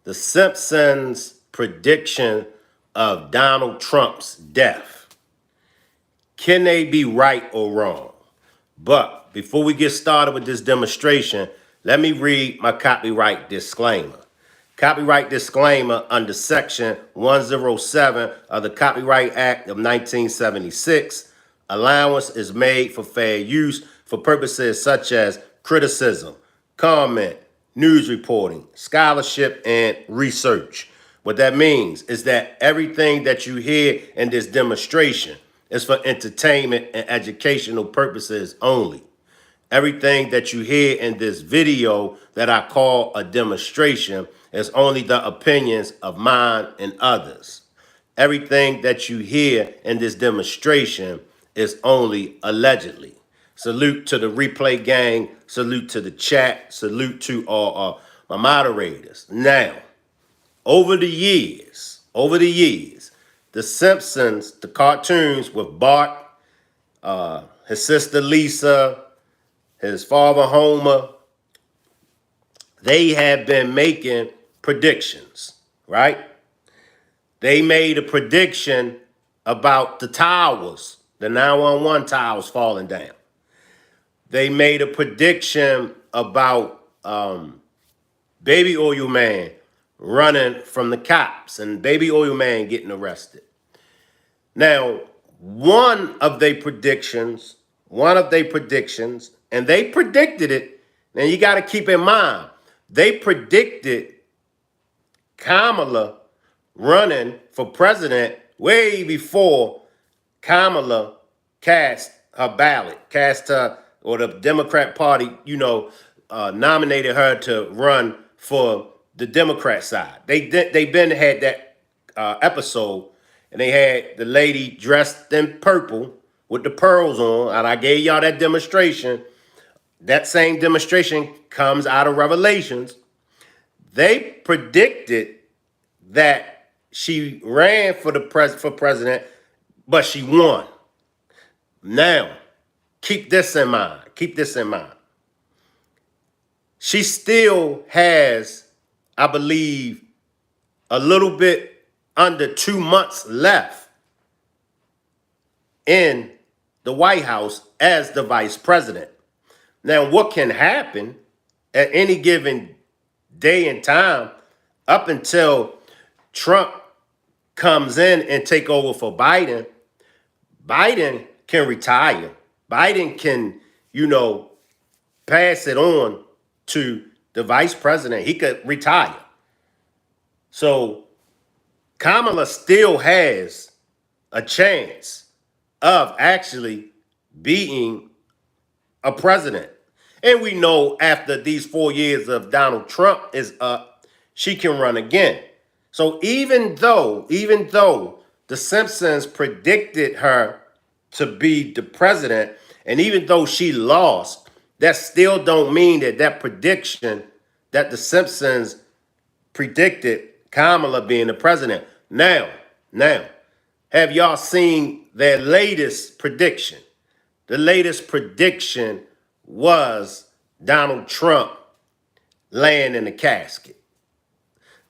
The Simpsons prediction of Donald Trump's death. Can they be right or wrong? But before we get started with this demonstration, let me read my copyright disclaimer. Copyright disclaimer under Section 107 of the Copyright Act of 1976. Allowance is made for fair use for purposes such as criticism, comment, news reporting, scholarship, and research. What that means is that everything that you hear in this demonstration is for entertainment and educational purposes only. Everything that you hear in this video that I call a demonstration is only the opinions of mine and others. Everything that you hear in this demonstration is only allegedly. Salute to the replay gang. Salute to the chat. Salute to all my moderators. Now, over the years, the Simpsons, the cartoons with Bart, his sister Lisa, his father Homer, they have been making predictions, right? They made a prediction about the towers, the 911 towers falling down. They made a prediction about Baby Oil Man running from the cops and Baby Oil Man getting arrested. Now, one of their predictions, and they predicted it. Now you got to keep in mind, they predicted Kamala running for president way before Kamala cast her ballot, or the Democrat Party, nominated her to run for the Democrat side. They been had that episode, and they had the lady dressed in purple with the pearls on, and I gave y'all that demonstration. That same demonstration comes out of Revelations. They predicted that she ran for president, but she won. Now, keep this in mind. She still has, I believe, a little bit under 2 months left in the White House as the vice president. Now, what can happen at any given day and time up until Trump comes in and take over for Biden? Biden can retire. Biden can, pass it on to the vice president. He could retire. So Kamala still has a chance of actually being a president. And we know after these 4 years of Donald Trump is up, she can run again. So even though the Simpsons predicted her to be the president, and even though she lost, that still don't mean that prediction that the Simpsons predicted Kamala being the president. Now, have y'all seen their latest prediction? The latest prediction was Donald Trump laying in a casket.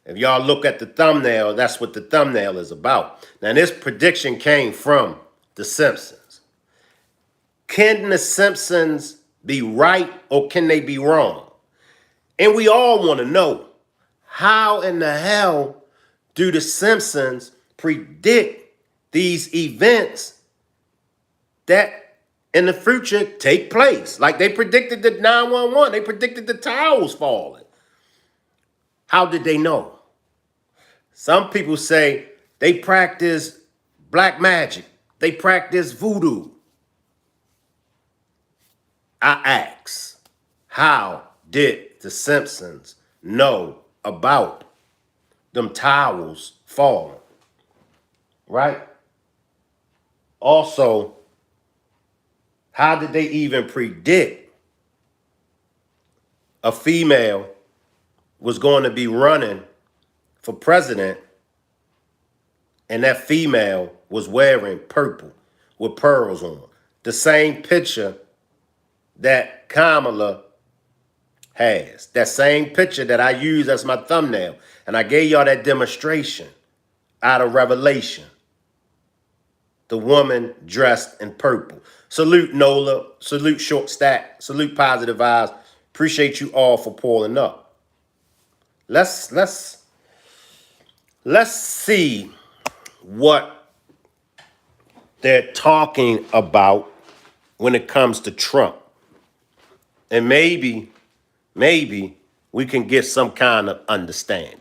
If y'all look at the thumbnail, that's what the thumbnail is about. Now, this prediction came from The Simpsons. Can The Simpsons be right or can they be wrong? And we all want to know, how in the hell do The Simpsons predict these events that in the future take place? Like they predicted the 911, they predicted the towers falling. How did they know? Some people say they practice black magic. They practice voodoo. I ask, how did the Simpsons know about them towers falling? Right? Also, how did they even predict a female was going to be running for president and that female was wearing purple with pearls on? The same picture that Kamala has. That same picture that I use as my thumbnail. And I gave y'all that demonstration out of Revelation. The woman dressed in purple. Salute Nola. Salute Short Stack. Salute Positive Vibes. Appreciate you all for pulling up. Let's see what they're talking about when it comes to Trump. And maybe we can get some kind of understanding.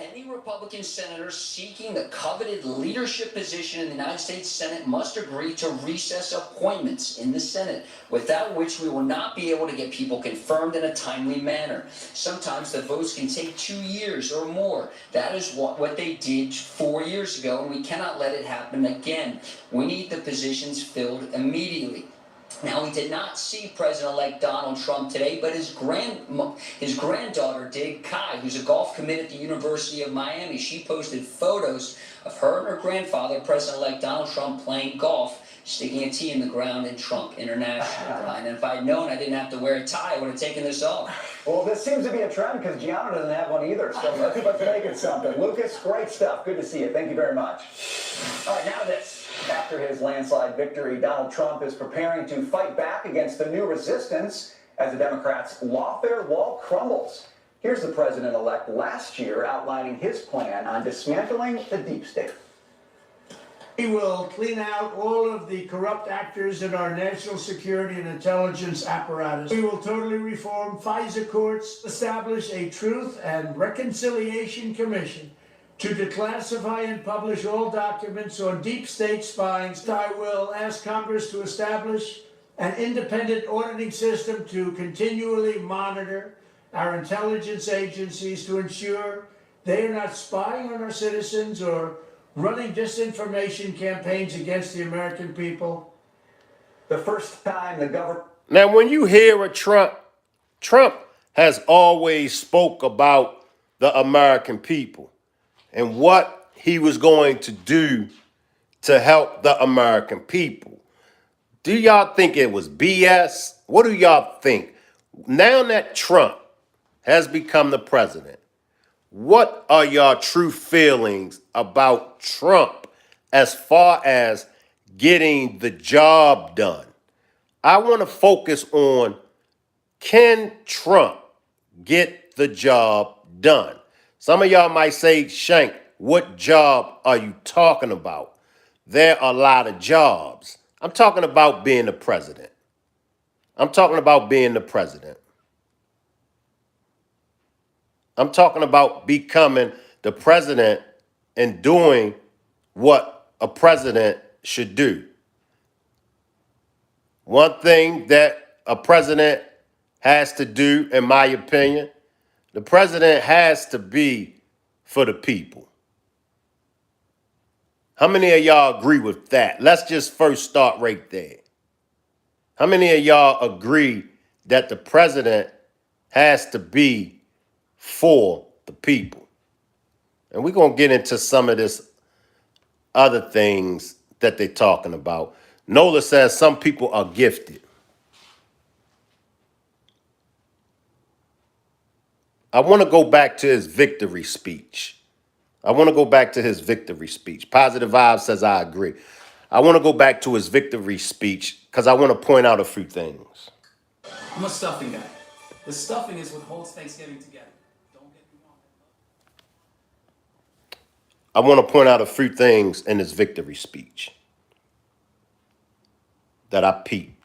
Any Republican senator seeking the coveted leadership position in the United States Senate must agree to recess appointments in the Senate, without which we will not be able to get people confirmed in a timely manner. Sometimes the votes can take 2 years or more. That is what they did 4 years ago, and we cannot let it happen again. We need the positions filled immediately. Now, we did not see President-elect Donald Trump today, but his granddaughter did, Kai, who's a golf commit at the University of Miami. She posted photos of her and her grandfather, President-elect Donald Trump, playing golf, sticking a tee in the ground in Trump International, Brian. And if I'd known I didn't have to wear a tie, I would have taken this off. Well, this seems to be a trend because Gianna doesn't have one either, so let's make it something. Lucas, great stuff. Good to see you. Thank you very much. All right, now this. After his landslide victory, Donald Trump is preparing to fight back against the new resistance as the Democrats' lawfare wall crumbles. Here's the president-elect last year outlining his plan on dismantling the deep state. We will clean out all of the corrupt actors in our national security and intelligence apparatus. We will totally reform FISA courts, establish a Truth and Reconciliation Commission to declassify and publish all documents on deep state spying. I will ask Congress to establish an independent auditing system to continually monitor our intelligence agencies to ensure they are not spying on our citizens or running disinformation campaigns against the American people. The first time the government... Now, when you hear a Trump has always spoke about the American people and what he was going to do to help the American people. Do y'all think it was BS? What do y'all think? Now that Trump has become the president, what are y'all true feelings about Trump as far as getting the job done? I want to focus on, can Trump get the job done? Some of y'all might say, Shank, what job are you talking about? There are a lot of jobs. I'm talking about being the president. I'm talking about being the president. I'm talking about becoming the president and doing what a president should do. One thing that a president has to do, in my opinion, the president has to be for the people. How many of y'all agree with that? Let's just first start right there. How many of y'all agree that the president has to be for the people? And we're going to get into some of this other things that they're talking about. Nola says some people are gifted. I want to go back to his victory speech. Positive Vibe says I agree. I want to go back to his victory speech because I want to point out a few things. I'm a stuffing guy. The stuffing is what holds Thanksgiving together. Don't get me wrong. I want to point out a few things in his victory speech that I peeped.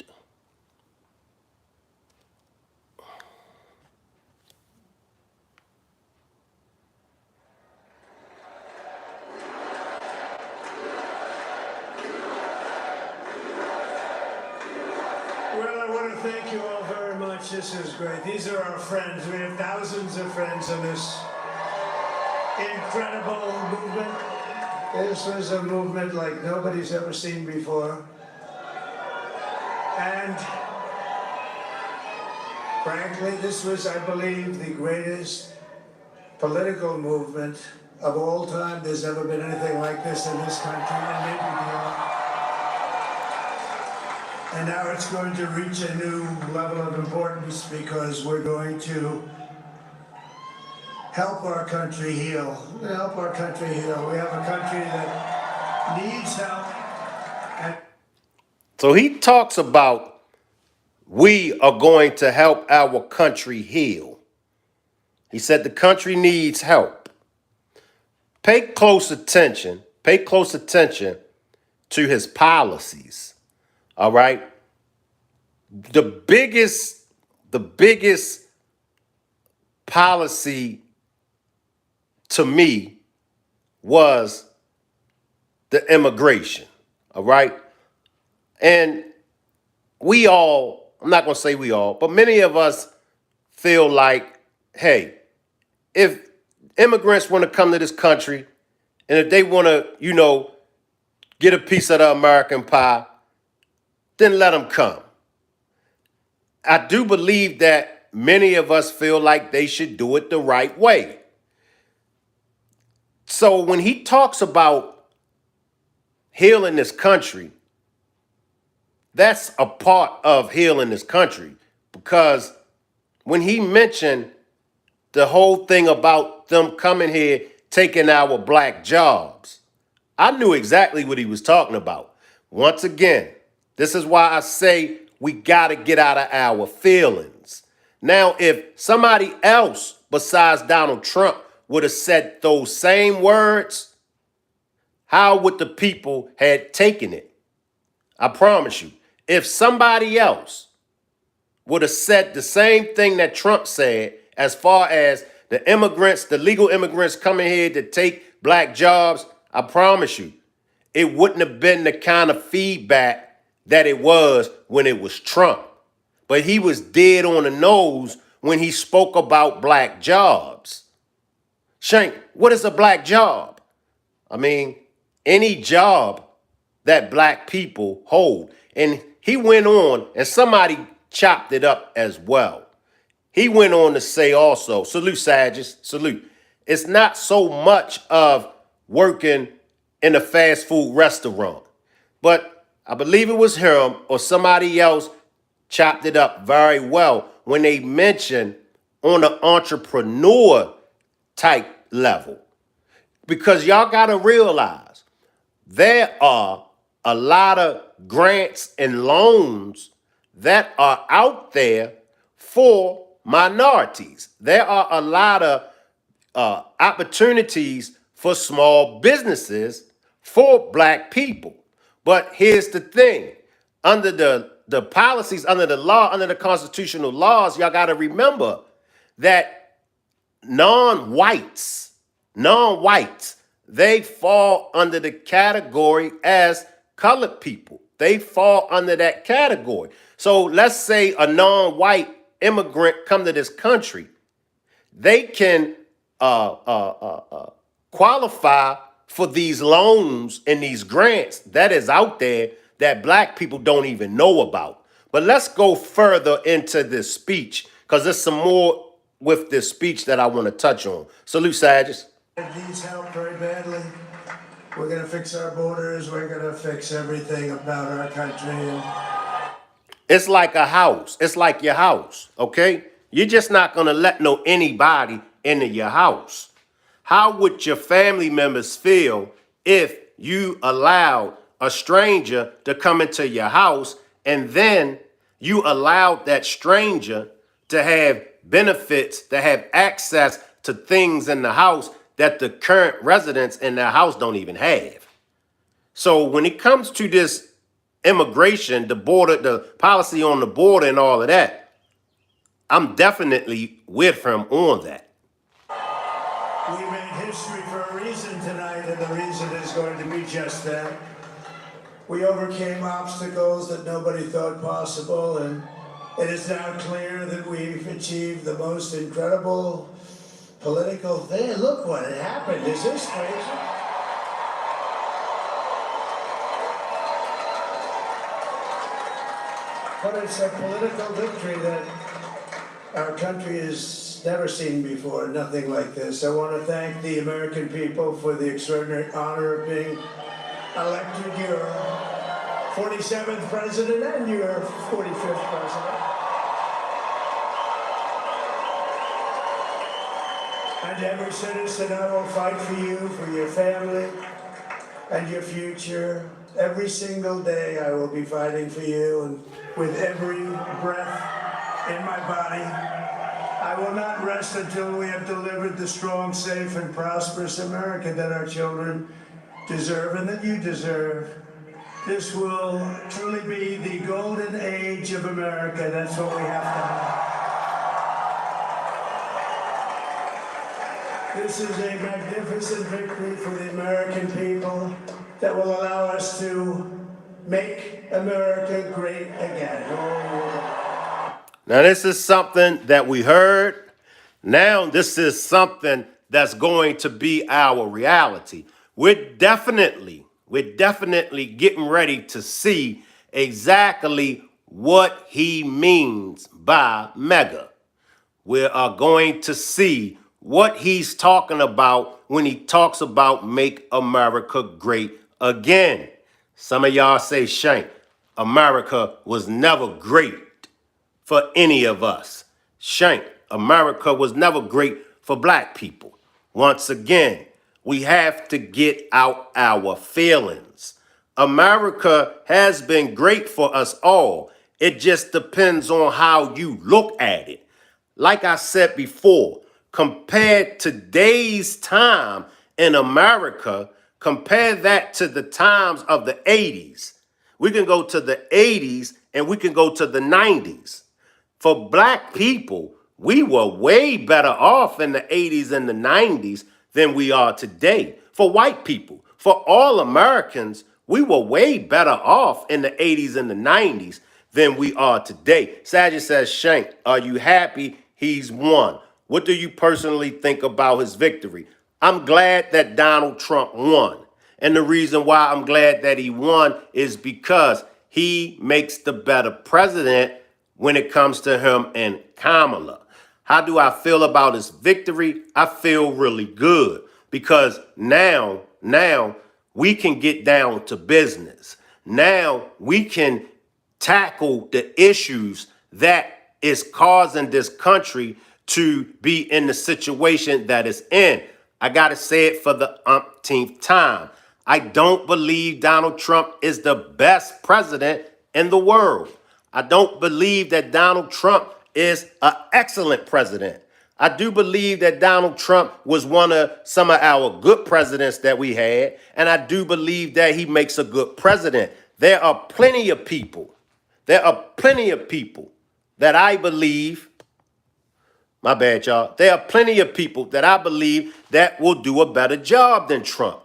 Well, I want to thank you all very much. This is great. These are our friends. We have thousands of friends in this incredible movement. This was a movement like nobody's ever seen before. And frankly, this was, I believe, the greatest political movement of all time. There's never been anything like this in this country and maybe beyond. And now it's going to reach a new level of importance because we're going to help our country heal. Help our country heal. We have a country that needs help. And So he talks about we are going to help our country heal. He said the country needs help. Pay close attention to his policies. All right. The biggest policy to me was the immigration. All right. And we all, I'm not going to say we all, but many of us feel like, hey, if immigrants want to come to this country and if they want to, get a piece of the American pie, then let them come. I do believe that many of us feel like they should do it the right way. So when he talks about healing this country, that's a part of healing this country, because when he mentioned the whole thing about them coming here, taking our black jobs, I knew exactly what he was talking about. Once again, this is why I say we got to get out of our feelings. Now, if somebody else besides Donald Trump would have said those same words, how would the people had taken it? I promise you, if somebody else would have said the same thing that Trump said, as far as the immigrants, the legal immigrants coming here to take black jobs, I promise you, it wouldn't have been the kind of feedback that it was when it was Trump. But he was dead on the nose when he spoke about black jobs. Shank, what is a black job? I mean, any job that black people hold. And he went on, and somebody chopped it up as well. He went on to say also, salute Sages, salute. It's not so much of working in a fast food restaurant, but I believe it was him or somebody else chopped it up very well when they mentioned on an entrepreneur type level. Because y'all got to realize there are a lot of grants and loans that are out there for minorities. There are a lot of opportunities for small businesses for black people. But here's the thing. Under the policies, under the law, under the constitutional laws, y'all got to remember that non-whites, they fall under the category as colored people. They fall under that category. So let's say a non-white immigrant come to this country. They can qualify for these loans and these grants that is out there that black people don't even know about. But let's go further into this speech, because there's some more with this speech that I want to touch on. Salute, Sages. it needs help very badly. We're going to fix our borders. We're going to fix everything about our country. And It's like a house. It's like your house, okay? You're just not going to let anybody into your house. How would your family members feel if you allowed a stranger to come into your house and then you allowed that stranger to have benefits, to have access to things in the house that the current residents in the house don't even have? So when it comes to this immigration, the border, the policy on the border and all of that, I'm definitely with him on that. we made history for a reason tonight, and the reason is going to be just that. We overcame obstacles that nobody thought possible, and it is now clear that we've achieved the most incredible political thing. Look what had happened. Is this crazy? But it's a political victory that our country has never seen before, nothing like this. I want to thank the American people for the extraordinary honor of being elected your 47th president and your 45th president. And every citizen, I will fight for you, for your family, and your future. Every single day I will be fighting for you, and with every breath in my body, I will not rest until we have delivered the strong, safe, and prosperous America that our children deserve and that you deserve. This will truly be the golden age of America. That's what we have to have. This is a magnificent victory for the American people that will allow us to make America great again. Now, this is something that we heard. Now, this is something that's going to be our reality. We're definitely getting ready to see exactly what he means by MAGA. We are going to see what he's talking about when he talks about make America great again. Some of y'all say, Shank, America was never great for any of us. Shank, America was never great for black people. Once again, we have to get out our feelings. America has been great for us all. It just depends on how you look at it. Like I said before, compare today's time in America, compare that to the times of the 80s. We can go to the 80s and we can go to the 90s. For black people, we were way better off in the 80s and the 90s than we are today. For white people, for all Americans, we were way better off in the 80s and the 90s than we are today. Sajid says, Shank, are you happy he's won? What do you personally think about his victory? I'm glad that Donald Trump won. And the reason why I'm glad that he won is because he makes the better president when it comes to him and Kamala. How do I feel about his victory? I feel really good because now we can get down to business. Now we can tackle the issues that is causing this country to be in the situation that it's in. I got to say it for the umpteenth time. I don't believe Donald Trump is the best president in the world. I don't believe that Donald Trump is an excellent president. I do believe that Donald Trump was one of some of our good presidents that we had, and I do believe that he makes a good president. There are plenty of people that I believe, my bad, y'all. There are plenty of people that I believe that will do a better job than Trump.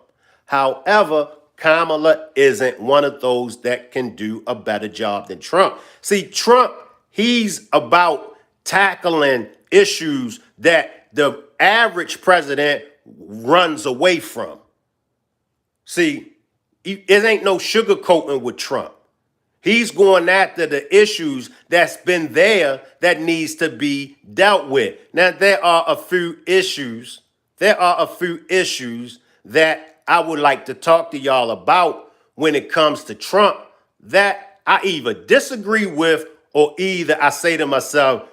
However, Kamala isn't one of those that can do a better job than Trump. See, Trump, he's about tackling issues that the average president runs away from. See, it ain't no sugarcoating with Trump. He's going after the issues that's been there that needs to be dealt with. Now, there are a few issues that I would like to talk to y'all about when it comes to Trump that I either disagree with or either I say to myself,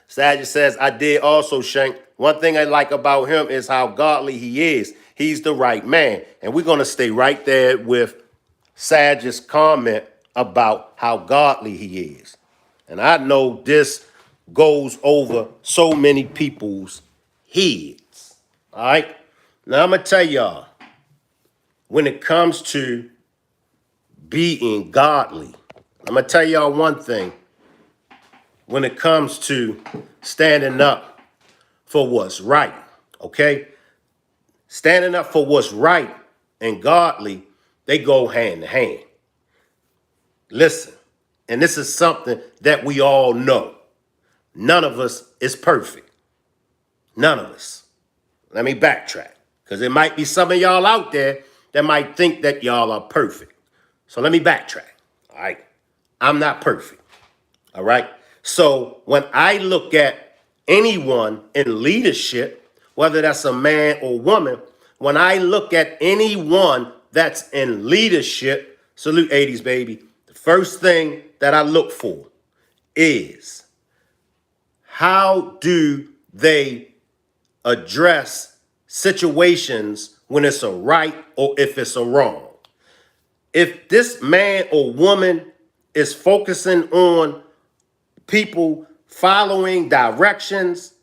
Sajid says, I did also, Shank. One thing I like about him is how godly he is. He's the right man. And we're going to stay right there with Sajid's comment about how godly he is. And I know this goes over so many people's heads. All right? Now, I'm going to tell y'all, when it comes to being godly, I'm going to tell y'all one thing. When it comes to standing up for what's right, okay? Standing up for what's right and godly, they go hand in hand. Listen, and this is something that we all know. None of us is perfect. None of us. Let me backtrack, because there might be some of y'all out there that might think that y'all are perfect. So let me backtrack, all right? I'm not perfect, all right? So when I look at anyone in leadership, whether that's a man or woman, when I look at anyone that's in leadership, Salute 80s, baby. The first thing that I look for is how do they address situations when it's a right or if it's a wrong. If this man or woman is focusing on people following directions,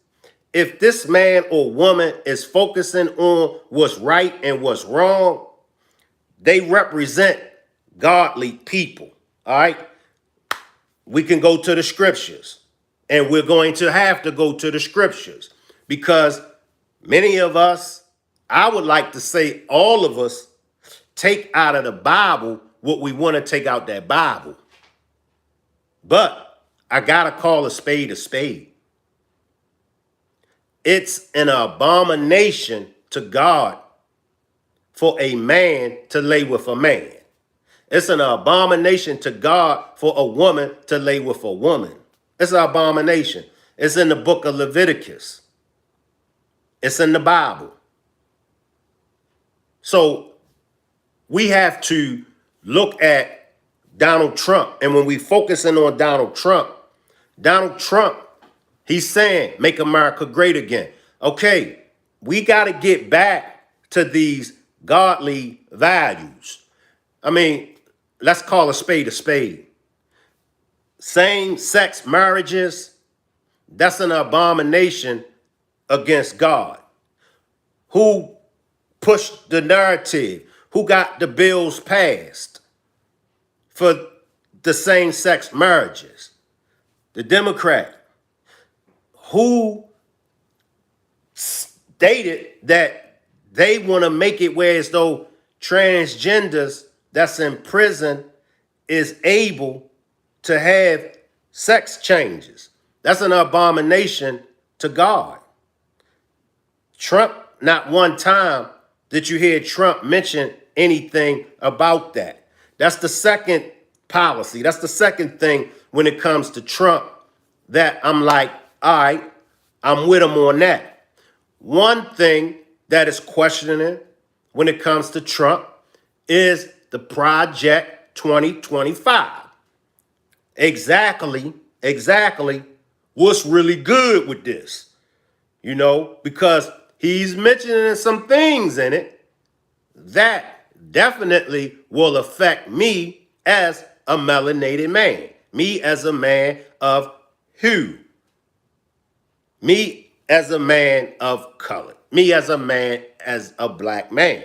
if this man or woman is focusing on what's right and what's wrong, they represent godly people. All right. We can go to the scriptures, and we're going to have to go to the scriptures because many of us, I would like to say all of us, take out of the Bible what we want to take out that Bible. But I got to call a spade a spade. It's an abomination to God for a man to lay with a man. It's an abomination to God for a woman to lay with a woman. It's an abomination. It's in the book of Leviticus. It's in the Bible. So we have to look at Donald Trump. And when we focusing on Donald Trump, he's saying, make America great again. Okay, we got to get back to these godly values. I mean, let's call a spade a spade. Same-sex marriages, that's an abomination against God. Who pushed the narrative? Who got the bills passed for the same-sex marriages? The Democrat. Who stated that they want to make it where as though transgenders that's in prison is able to have sex changes. That's an abomination to God. Trump, not one time did you hear Trump mention anything about that. That's the second policy. That's the second thing when it comes to Trump that I'm like, all right, I'm with him on that. One thing that is questioning when it comes to Trump is the Project 2025. Exactly what's really good with this, you know, because he's mentioning some things in it that definitely will affect me as a melanated man, me as a man of hue, me as a man of color, me as a man, as a black man.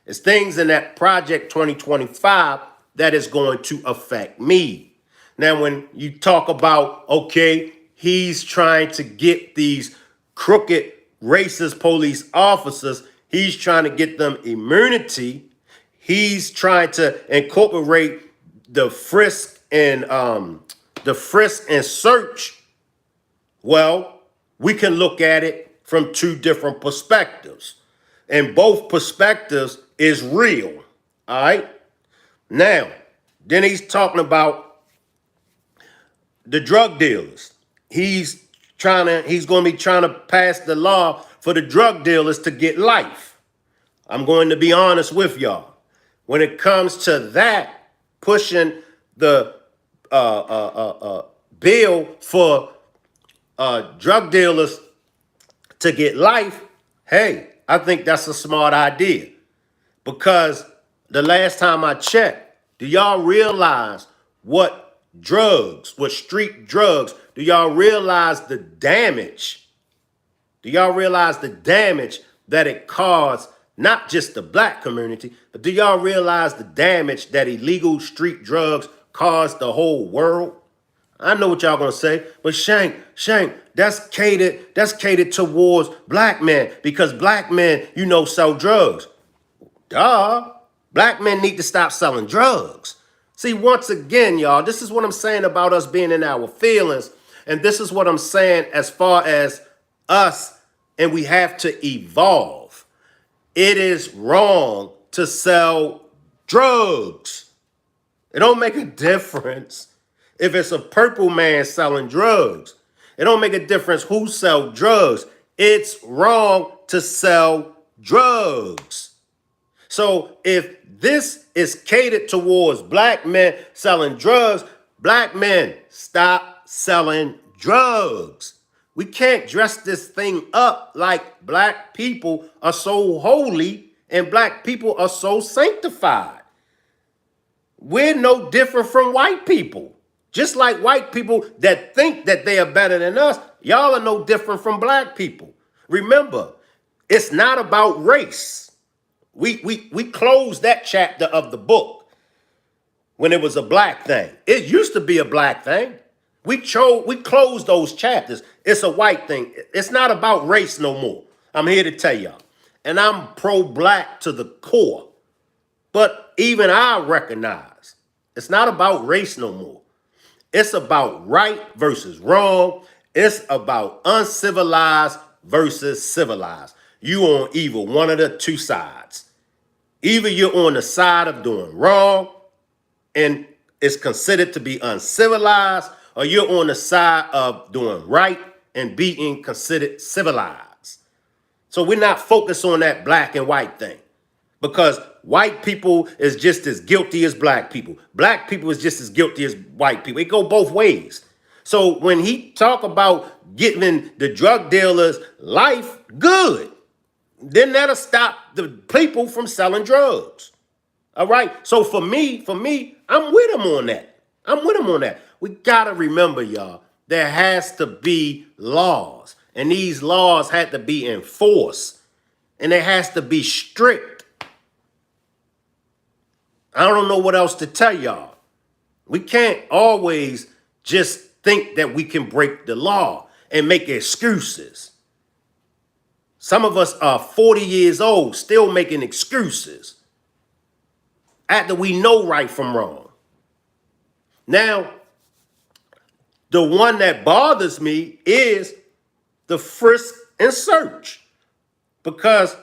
It's things in that Project 2025 that is going to affect me. Now, when you talk about, okay, he's trying to get these crooked racist police officers, he's trying to get them immunity. He's trying to incorporate the frisk and search. Well, we can look at it from two different perspectives, and both perspectives is real. All right. Now, then he's talking about the drug dealers. He's going to be trying to pass the law for the drug dealers to get life. I'm going to be honest with y'all. When it comes to that, pushing the bill for drug dealers to get life, hey, I think that's a smart idea. Because the last time I checked, do y'all realize what street drugs, do y'all realize the damage? Do y'all realize the damage that it caused not just the black community, but do y'all realize the damage that illegal street drugs caused the whole world? I know what y'all gonna say, but Shank, that's catered towards black men because black men, sell drugs. Duh. Black men need to stop selling drugs. See, once again, y'all, this is what I'm saying about us being in our feelings. And this is what I'm saying as far as us, and we have to evolve. It is wrong to sell drugs. It don't make a difference if it's a purple man selling drugs. It don't make a difference who sells drugs. It's wrong to sell drugs. So if this is catered towards black men selling drugs, black men, stop selling drugs. We can't dress this thing up like black people are so holy and black people are so sanctified. We're no different from white people. Just like white people that think that they are better than us, y'all are no different from black people. Remember, it's not about race. We closed that chapter of the book when it was a black thing. It used to be a black thing. We closed those chapters. It's a white thing. It's not about race no more. I'm here to tell y'all. And I'm pro-black to the core. But even I recognize it's not about race no more. It's about right versus wrong. It's about uncivilized versus civilized. You on either one of the two sides. Either you're on the side of doing wrong and it's considered to be uncivilized, or you're on the side of doing right and being considered civilized. So we're not focused on that black and white thing, because white people is just as guilty as black people. Black people is just as guilty as white people. It go both ways. So when he talk about giving the drug dealers life, good. Then that'll stop the people from selling drugs. All right. So for me, I'm with him on that. I'm with him on that. We got to remember, y'all, there has to be laws, and these laws had to be enforced, and it has to be strict. I don't know what else to tell y'all. We can't always just think that we can break the law and make excuses. Some of us are 40 years old, still making excuses after we know right from wrong. Now, the one that bothers me is the frisk and search, because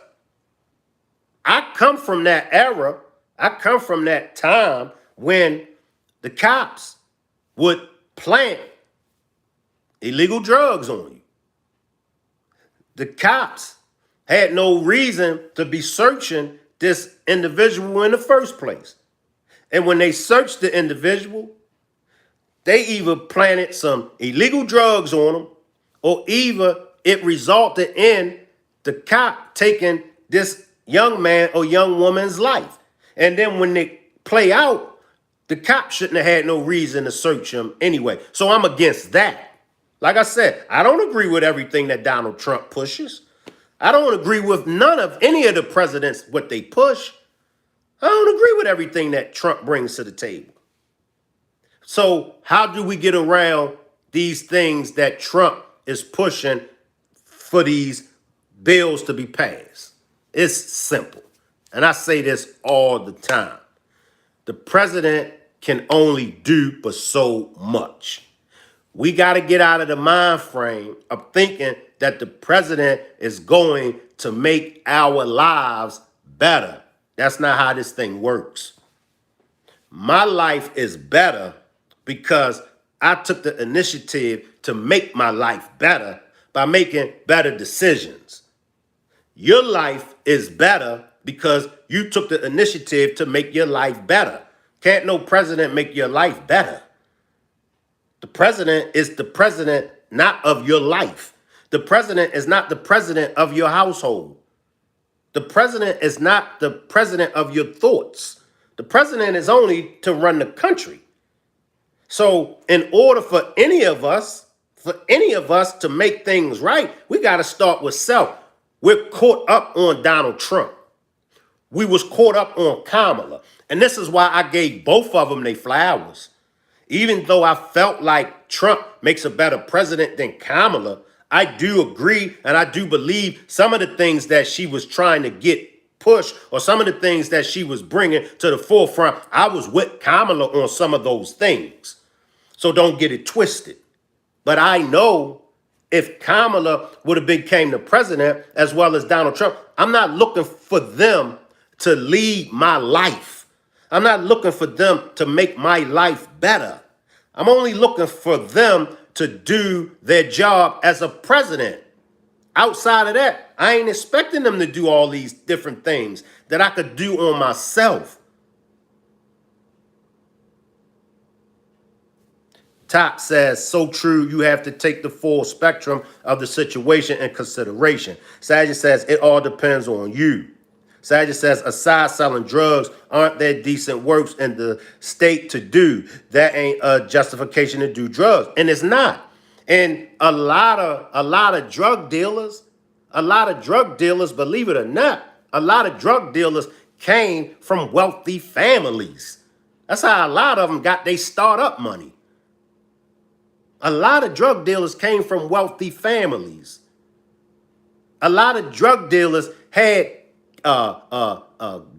I come from that era. I come from that time when the cops would plant illegal drugs on you. The cops had no reason to be searching this individual in the first place. And when they searched the individual, they either planted some illegal drugs on them, or either it resulted in the cop taking this young man or young woman's life. And then when they play out, the cop shouldn't have had no reason to search him anyway. So I'm against that. Like I said, I don't agree with everything that Donald Trump pushes. I don't agree with none of any of the presidents, what they push. I don't agree with everything that Trump brings to the table. So how do we get around these things that Trump is pushing for these bills to be passed? It's simple. And I say this all the time. The president can only do but so much. We got to get out of the mind frame of thinking that the president is going to make our lives better. That's not how this thing works. My life is better because I took the initiative to make my life better by making better decisions. Your life is better because you took the initiative to make your life better. Can't no president make your life better. The president is the president not of your life. The president is not the president of your household. The president is not the president of your thoughts. The president is only to run the country. So in order for any of us to make things right, we got to start with self. We're caught up on Donald Trump. We was caught up on Kamala. And this is why I gave both of them their flowers. Even though I felt like Trump makes a better president than Kamala, I do agree and I do believe some of the things that she was trying to get pushed, or some of the things that she was bringing to the forefront, I was with Kamala on some of those things. So don't get it twisted. But I know if Kamala would have became the president as well as Donald Trump, I'm not looking for them to lead my life. I'm not looking for them to make my life better. I'm only looking for them to do their job as a president. Outside of that, I ain't expecting them to do all these different things that I could do on myself. Top says, so true, you have to take the full spectrum of the situation in consideration. Sagitt says, it all depends on you. Sagitt says, aside selling drugs, aren't there decent works in the state to do? That ain't a justification to do drugs. And it's not. And a lot of drug dealers, believe it or not, a lot of drug dealers came from wealthy families. That's how a lot of them got their startup money. A lot of drug dealers came from wealthy families. A lot of drug dealers had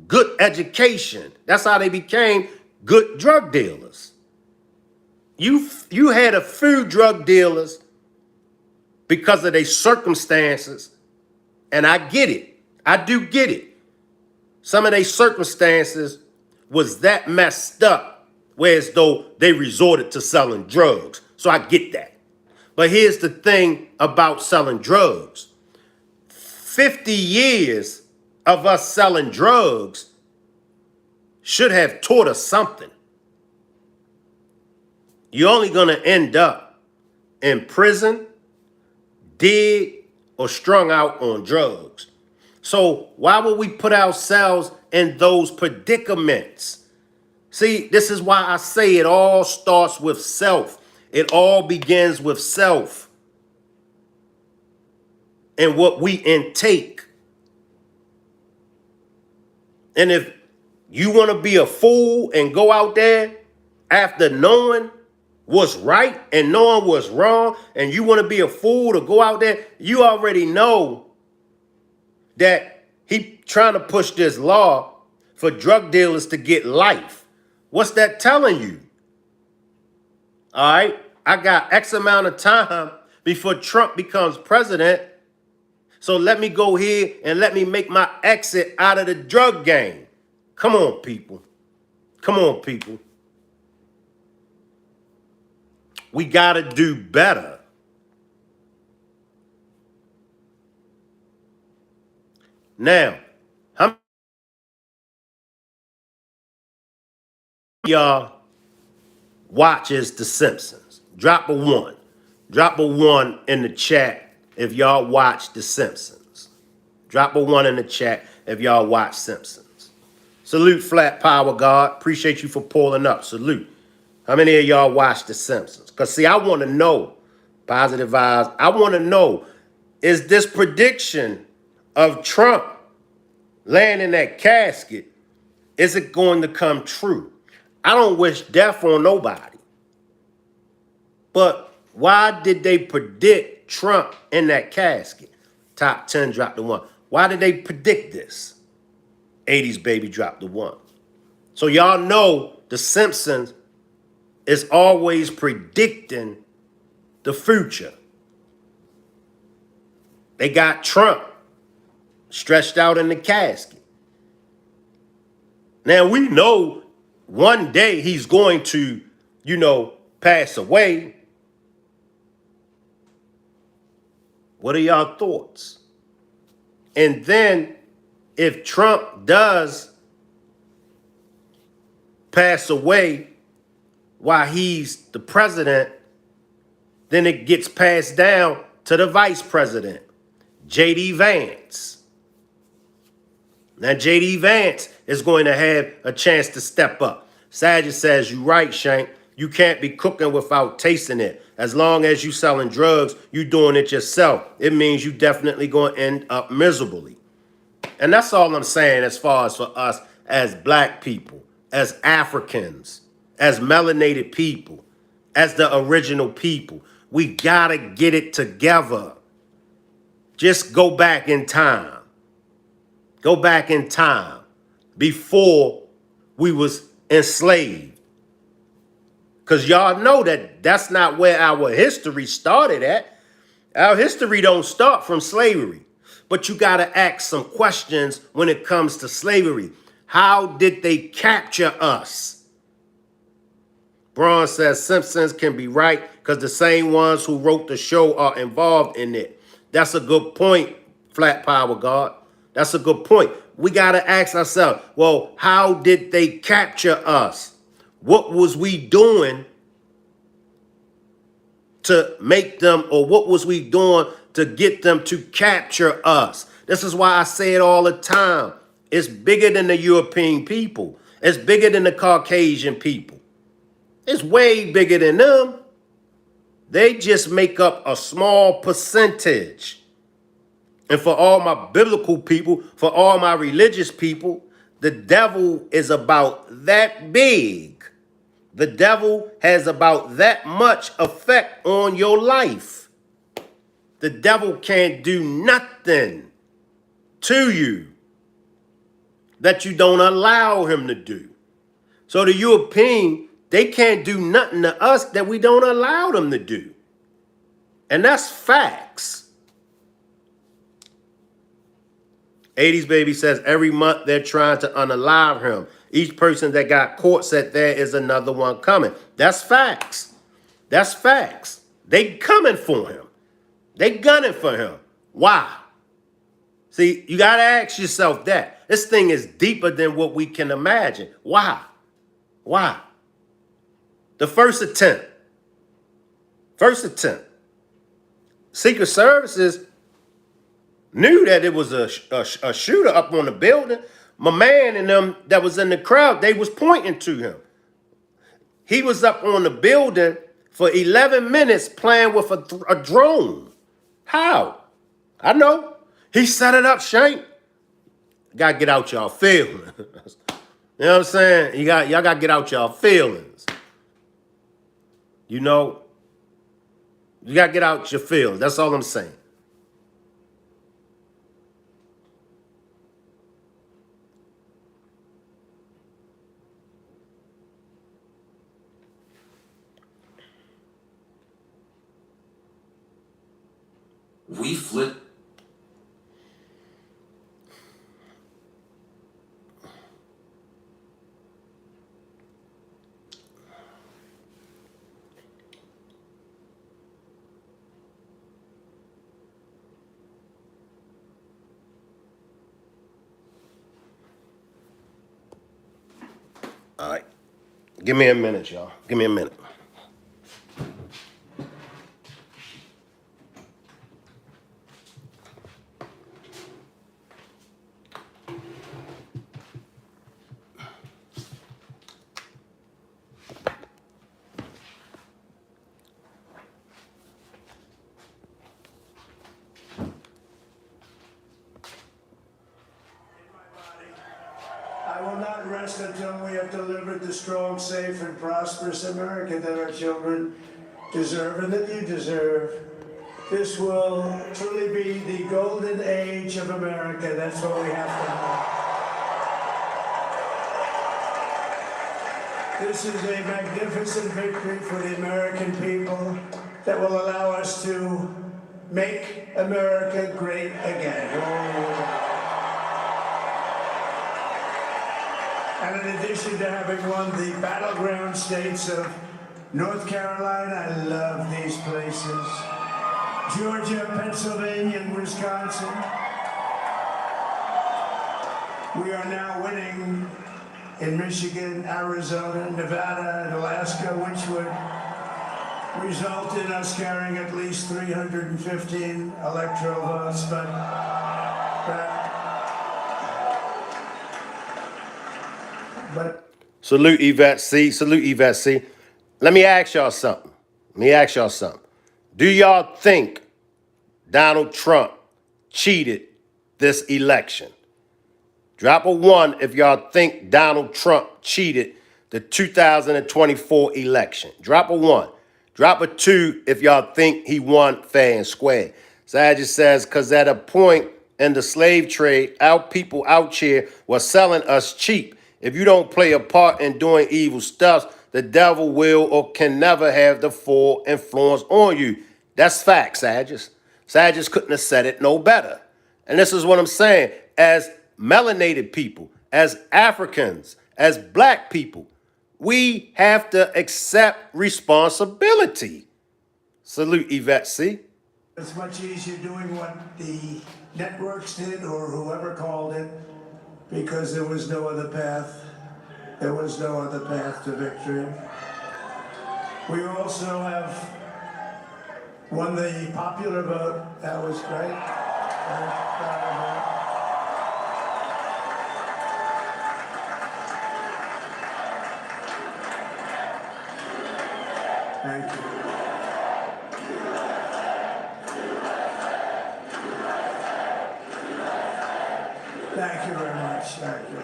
good education. That's how they became good drug dealers. You had a few drug dealers because of their circumstances, and I get it. I do get it. Some of their circumstances was that messed up, whereas though they resorted to selling drugs. So I get that. But here's the thing about selling drugs. 50 years of us selling drugs should have taught us something. You're only going to end up in prison, dead, or strung out on drugs. So why would we put ourselves in those predicaments? See, this is why I say it all starts with self. It all begins with self and what we intake. And if you want to be a fool and go out there after knowing what's right and knowing what's wrong, and you want to be a fool to go out there, you already know that he trying to push this law for drug dealers to get life. What's that telling you? All right, I got X amount of time before Trump becomes president. So let me go here and let me make my exit out of the drug game. Come on, people. Come on, people. We got to do better. Now, how many of y'all watches The Simpsons? Drop a one. Drop a one in the chat if y'all watch The Simpsons. Drop a one in the chat if y'all watch Simpsons. Salute, Flat Power God. Appreciate you for pulling up. Salute. How many of y'all watch The Simpsons? Because, see, I want to know, positive vibes, I want to know, is this prediction of Trump laying in that casket, is it going to come true? I don't wish death on nobody. But why did they predict Trump in that casket? Top 10 dropped the one. Why did they predict this? 80s baby dropped the one. So y'all know The Simpsons is always predicting the future. They got Trump stretched out in the casket. Now we know one day he's going to, pass away. What are y'all thoughts? And then if Trump does pass away while he's the president, then it gets passed down to the vice president, J.D. Vance. Now, J.D. Vance is going to have a chance to step up. Sagitt says, you're right, Shank. You can't be cooking without tasting it. As long as you selling drugs, you doing it yourself. It means you definitely going to end up miserably. And that's all I'm saying as far as for us as black people, as Africans, as melanated people, as the original people. We got to get it together. Just go back in time. Go back in time before we was enslaved. Because y'all know that that's not where our history started at. Our history don't start from slavery. But you got to ask some questions when it comes to slavery. How did they capture us? Braun says Simpsons can be right because the same ones who wrote the show are involved in it. That's a good point, Flat Power God. That's a good point. We got to ask ourselves, well, how did they capture us? What was we doing to make them, or what was we doing to get them to capture us? This is why I say it all the time. It's bigger than the European people. It's bigger than the Caucasian people. It's way bigger than them. They just make up a small percentage. And for all my biblical people, for all my religious people, the devil is about that big. The devil has about that much effect on your life. The devil can't do nothing to you that you don't allow him to do. So the European, they can't do nothing to us that we don't allow them to do. And that's facts. 80s Baby says every month they're trying to unalive him. Each person that got caught said there is another one coming. That's facts. That's facts. They coming for him. They gunning for him. Why? See, you got to ask yourself that. This thing is deeper than what we can imagine. Why? Why? The first attempt. Secret Services knew that it was a shooter up on the building. My man and them that was in the crowd, they was pointing to him. He was up on the building for 11 minutes playing with a drone. How? I know. He set it up, Shank. Gotta get out y'all feelings. You know what I'm saying? Y'all gotta get out y'all feelings. You know? You gotta get out your feelings. That's all I'm saying. We flip. All right. Give me a minute, y'all. Give me a minute. I will not rest until we have delivered the strong, safe, and prosperous America that our children deserve and that you deserve. This will truly be the golden age of America. That's what we have to have. This is a magnificent victory for the American people that will allow us to make America great again. And in addition to having won the battleground states of North Carolina, I love these places, Georgia, Pennsylvania, and Wisconsin, we are now winning in Michigan, Arizona, Nevada, and Alaska, which would result in us carrying at least 315 electoral votes, but Salute Yvette C. Salute Yvette C. Let me ask y'all something. Do y'all think Donald Trump cheated this election? Drop a 1 if y'all think Donald Trump cheated the 2024 election. Drop a 1. Drop a 2 if y'all think he won fair and square. Sagitt says, because at a point in the slave trade, our people out here were selling us cheap. If you don't play a part in doing evil stuff, the devil will or can never have the full influence on you. That's fact, Sagitt. Sagitt couldn't have said it no better. And this is what I'm saying. As melanated people, as Africans, as black people, we have to accept responsibility. Salute Yvette C. It's much easier doing what the networks did or whoever called it, because there was no other path. There was no other path to victory. We also have won the popular vote. That was great. Thank you. Thank you very much. Thank you.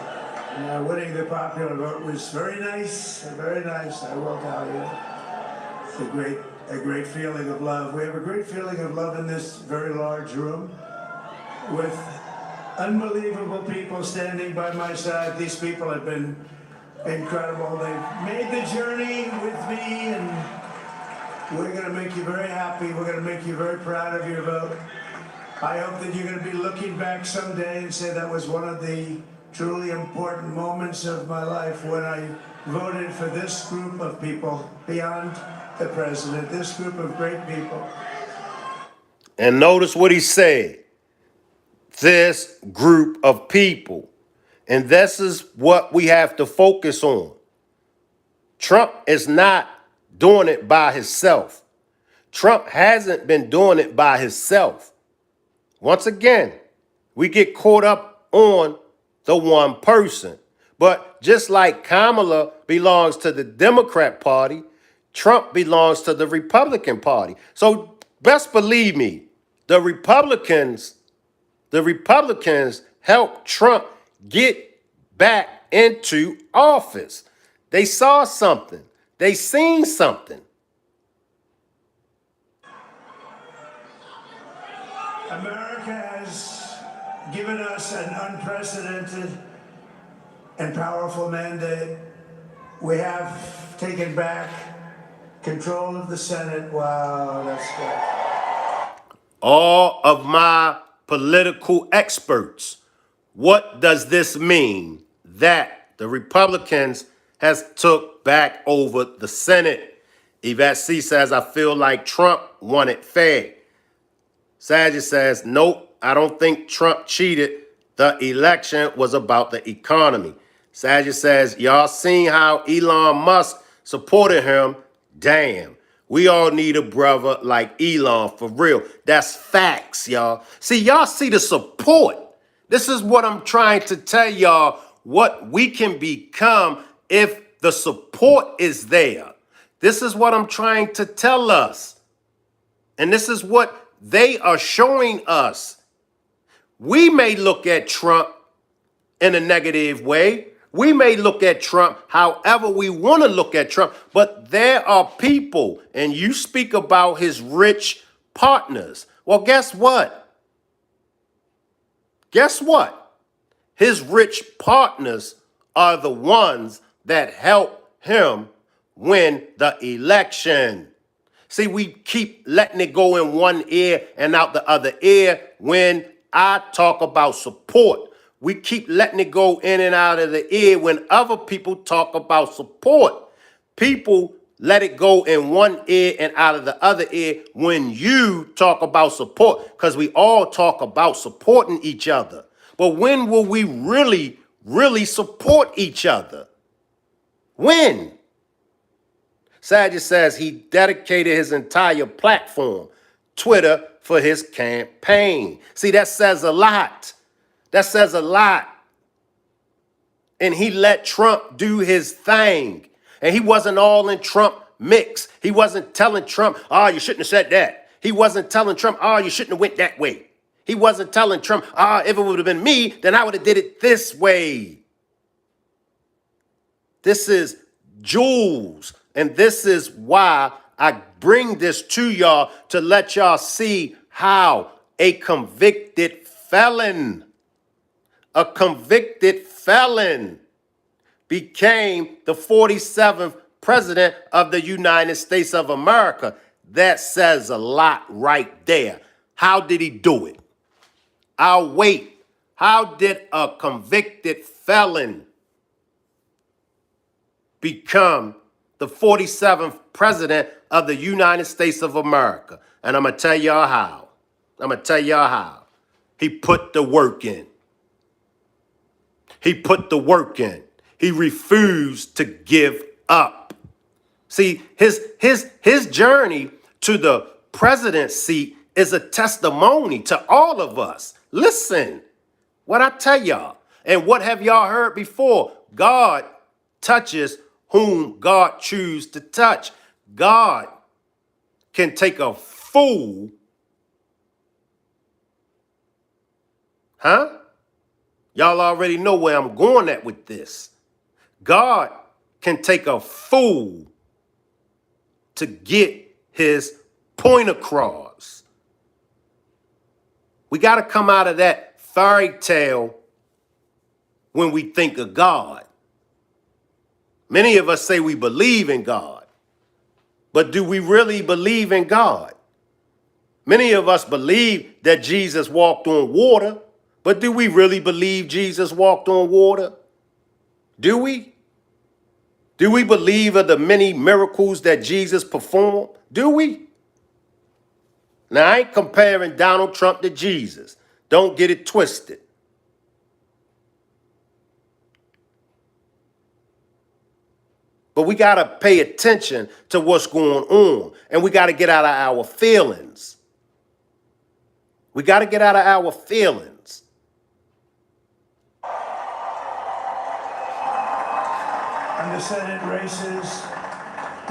Winning the popular vote was very nice. Very nice, I will tell you. It's a great feeling of love. We have a great feeling of love in this very large room with unbelievable people standing by my side. These people have been incredible. They've made the journey with me, and we're going to make you very happy. We're going to make you very proud of your vote. I hope that you're going to be looking back someday and say that was one of the truly important moments of my life when I voted for this group of people beyond the president, this group of great people. And notice what he said. This group of people. And this is what we have to focus on. Trump is not doing it by himself. Trump hasn't been doing it by himself. Once again, we get caught up on the one person. But just like Kamala belongs to the Democrat Party, Trump belongs to the Republican Party. So best believe me, the Republicans helped Trump get back into office. They saw something. They seen something. America has given us an unprecedented and powerful mandate. We have taken back control of the Senate. Wow, that's good. All of my political experts, what does this mean? That the Republicans has took back over the Senate. Yvette C says, I feel like Trump won it fair. Saget says, nope, I don't think Trump cheated. The election was about the economy. Saget says, y'all seen how Elon Musk supported him? Damn, we all need a brother like Elon for real. That's facts, y'all. See, y'all see the support. This is what I'm trying to tell y'all, what we can become if the support is there. This is what I'm trying to tell us. And this is what they are showing us. We may look at Trump in a negative way. We may look at Trump however we want to look at Trump, but there are people, and you speak about his rich partners. Well, guess what? Guess what? His rich partners are the ones that help him win the election. See, we keep letting it go in one ear and out the other ear when I talk about support. We keep letting it go in and out of the ear when other people talk about support. People let it go in one ear and out of the other ear when you talk about support, because we all talk about supporting each other. But when will we really support each other? When? Saget says he dedicated his entire platform, Twitter, for his campaign. See, that says a lot. That says a lot. And he let Trump do his thing. And he wasn't all in Trump mix. He wasn't telling Trump, oh, you shouldn't have said that. He wasn't telling Trump, oh, you shouldn't have went that way. He wasn't telling Trump, if it would have been me, then I would have did it this way. This is Jules. And this is why I bring this to y'all, to let y'all see how a convicted felon became the 47th president of the United States of America. That says a lot right there. How did he do it? I'll wait. How did a convicted felon become the 47th president of the United States of America? And I'm going to tell y'all how. He put the work in. He put the work in. He refused to give up. See, his journey to the presidency is a testimony to all of us. Listen, what I tell y'all. And what have y'all heard before? God touches whom God chooses to touch. God can take a fool, huh? Y'all already know where I'm going at with this. God can take a fool to get his point across. We got to come out of that fairy tale when we think of God. Many of us say we believe in God, but do we really believe in God? Many of us believe that Jesus walked on water, but do we really believe Jesus walked on water? Do we? Do we believe of the many miracles that Jesus performed? Do we? Now, I ain't comparing Donald Trump to Jesus. Don't get it twisted. But we got to pay attention to what's going on. And we got to get out of our feelings. We got to get out of our feelings. And the Senate races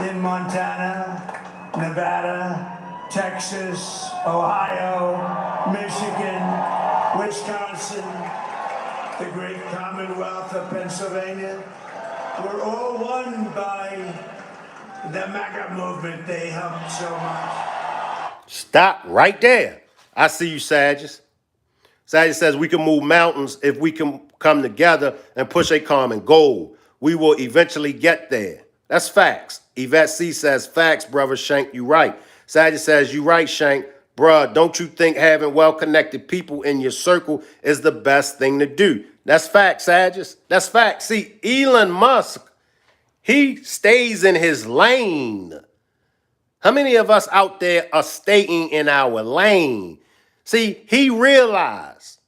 in Montana, Nevada, Texas, Ohio, Michigan, Wisconsin, the great Commonwealth of Pennsylvania, were all won by the MAGA movement. They helped so much. Stop right there. I see you, Sagittarius. Sagittarius says we can move mountains if we can come together and push a common goal. We will eventually get there. That's facts. Yvette C says, facts, brother Shank, you right. Sagittarius says, you right, Shank. Bruh, don't you think having well-connected people in your circle is the best thing to do? That's facts, Sagittarius. That's facts. See, Elon Musk, he stays in his lane. How many of us out there are staying in our lane? See, he realized,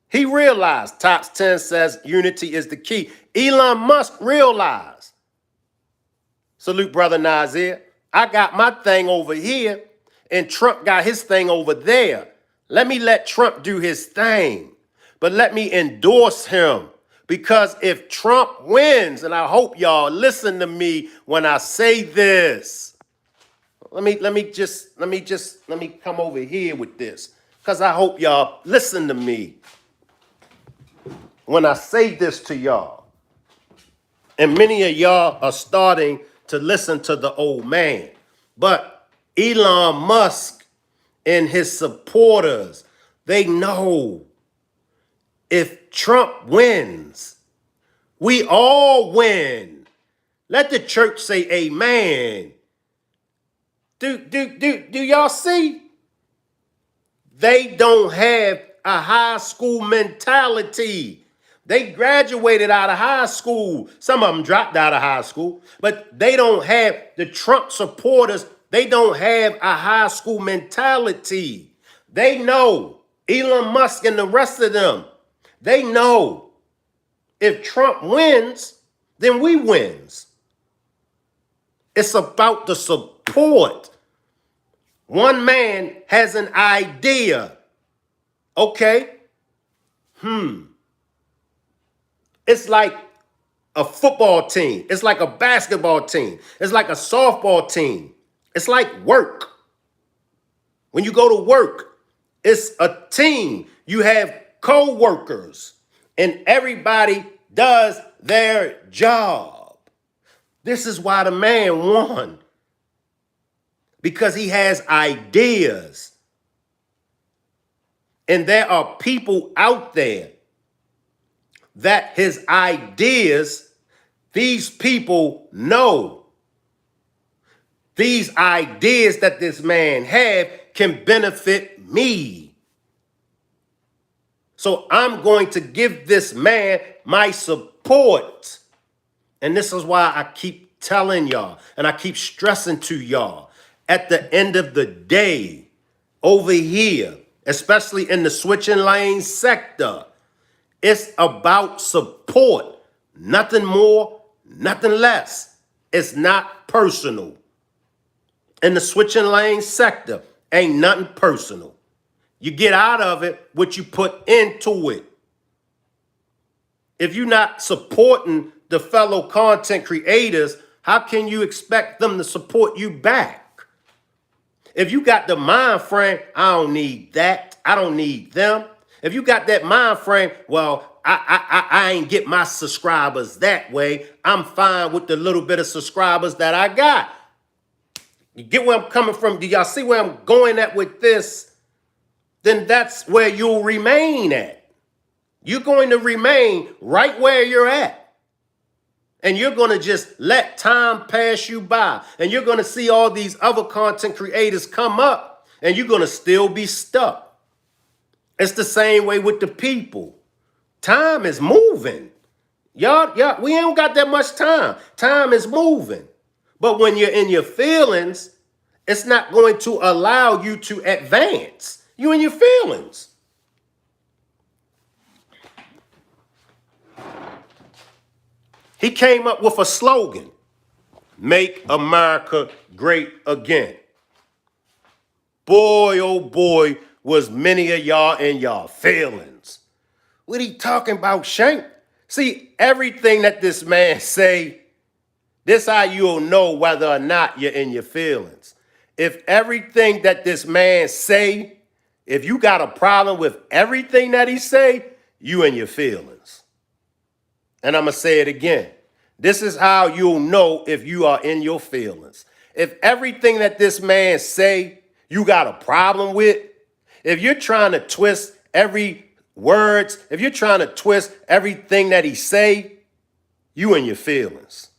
Tops 10 says unity is the key. Elon Musk realized. Salute, brother Nazir. I got my thing over here, and Trump got his thing over there. Let Trump do his thing, but let me endorse him. Because if Trump wins, and I hope y'all listen to me when I say this. Let me come over here with this. Because I hope y'all listen to me when I say this to y'all. And many of y'all are starting to listen to the old man. But Elon Musk and his supporters, they know if Trump wins, we all win. Let the church say amen. Do y'all see? They don't have a high school mentality. They graduated out of high school. Some of them dropped out of high school, but they don't have the Trump supporters. They don't have a high school mentality. They know Elon Musk and the rest of them. They know if Trump wins, then we wins. It's about the support. One man has an idea. Okay. It's like a football team. It's like a basketball team. It's like a softball team. It's like work. When you go to work, it's a team. You have co-workers and everybody does their job. This is why the man won. Because he has ideas. And there are people out there that his ideas, these people know. These ideas that this man have can benefit me. So I'm going to give this man my support. And this is why I keep telling y'all and I keep stressing to y'all. at the end of the day, over here, especially in the switching lane sector, it's about support. Nothing more, nothing less. It's not personal. In the switching lane sector, ain't nothing personal. You get out of it what you put into it. If you're not supporting the fellow content creators, how can you expect them to support you back? If you got the mind frame, I don't need that, I don't need them. If you got that mind frame, well, I ain't get my subscribers that way. I'm fine with the little bit of subscribers that I got. You get where I'm coming from? Do y'all see where I'm going at with this? Then that's where you'll remain at. You're going to remain right where you're at. And you're going to just let time pass you by. And you're going to see all these other content creators come up and you're going to still be stuck. It's the same way with the people. Time is moving. Y'all, we ain't got that much time. Time is moving. But when you're in your feelings, it's not going to allow you to advance. You in your feelings. He came up with a slogan, "Make America Great Again." Boy, oh boy, was many of y'all in y'all feelings. What he talking about, Shank? See, everything that this man say, this how you'll know whether or not you're in your feelings. If everything that this man say, if you got a problem with everything that he say, you in your feelings. And I'm going to say it again. This is how you'll know if you are in your feelings. If everything that this man say, you got a problem with, if you're trying to twist every words, if you're trying to twist everything that he say, you in your feelings.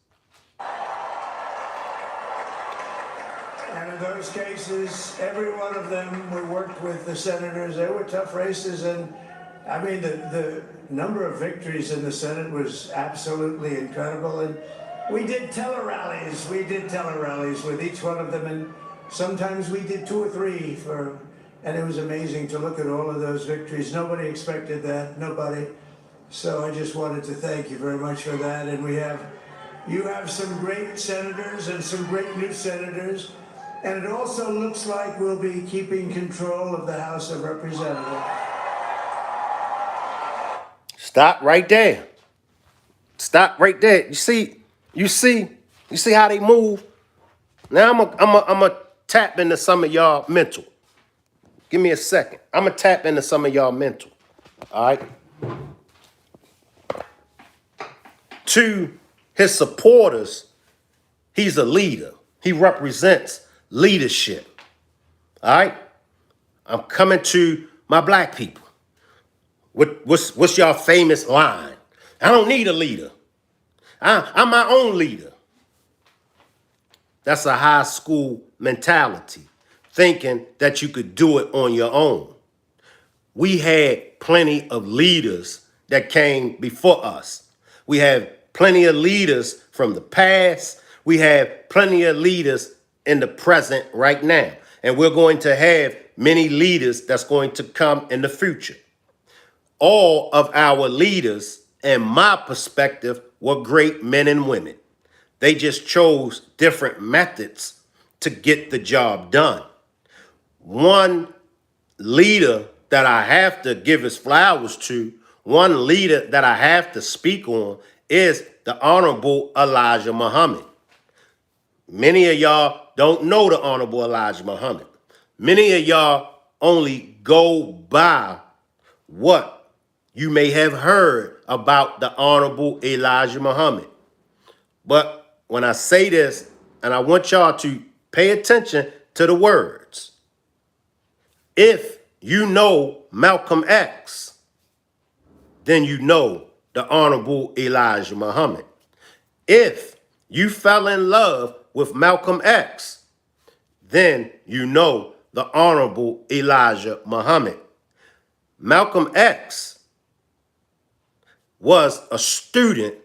And in those cases, every one of them, we worked with the senators. They were tough races, and I mean, the number of victories in the Senate was absolutely incredible. And we did tele-rallies. We did tele-rallies with each one of them. And sometimes we did 2 or 3 and it was amazing to look at all of those victories. Nobody expected that, nobody. So I just wanted to thank you very much for that. And you have some great senators and some great new senators. And it also looks like we'll be keeping control of the House of Representatives. Stop right there. Stop right there. You see how they move? Now I'm a tap into some of y'all mental. Give me a second. I'm gonna tap into some of y'all mental. All right. To his supporters, he's a leader. He represents leadership. All right. I'm coming to my black people. What's y'all famous line? I don't need a leader. I'm my own leader. That's a high school mentality, thinking that you could do it on your own. We had plenty of leaders that came before us. We have plenty of leaders from the past. We have plenty of leaders in the present right now. And we're going to have many leaders that's going to come in the future. All of our leaders, in my perspective, were great men and women. They just chose different methods to get the job done. One leader that I have to give his flowers to, one leader that I have to speak on is the Honorable Elijah Muhammad. Many of y'all don't know the Honorable Elijah Muhammad. Many of y'all only go by what you may have heard about the Honorable Elijah Muhammad. But when I say this, and I want y'all to pay attention to the words. If you know Malcolm X, then you know the Honorable Elijah Muhammad. If you fell in love with Malcolm X, then you know the Honorable Elijah Muhammad. Malcolm X was a student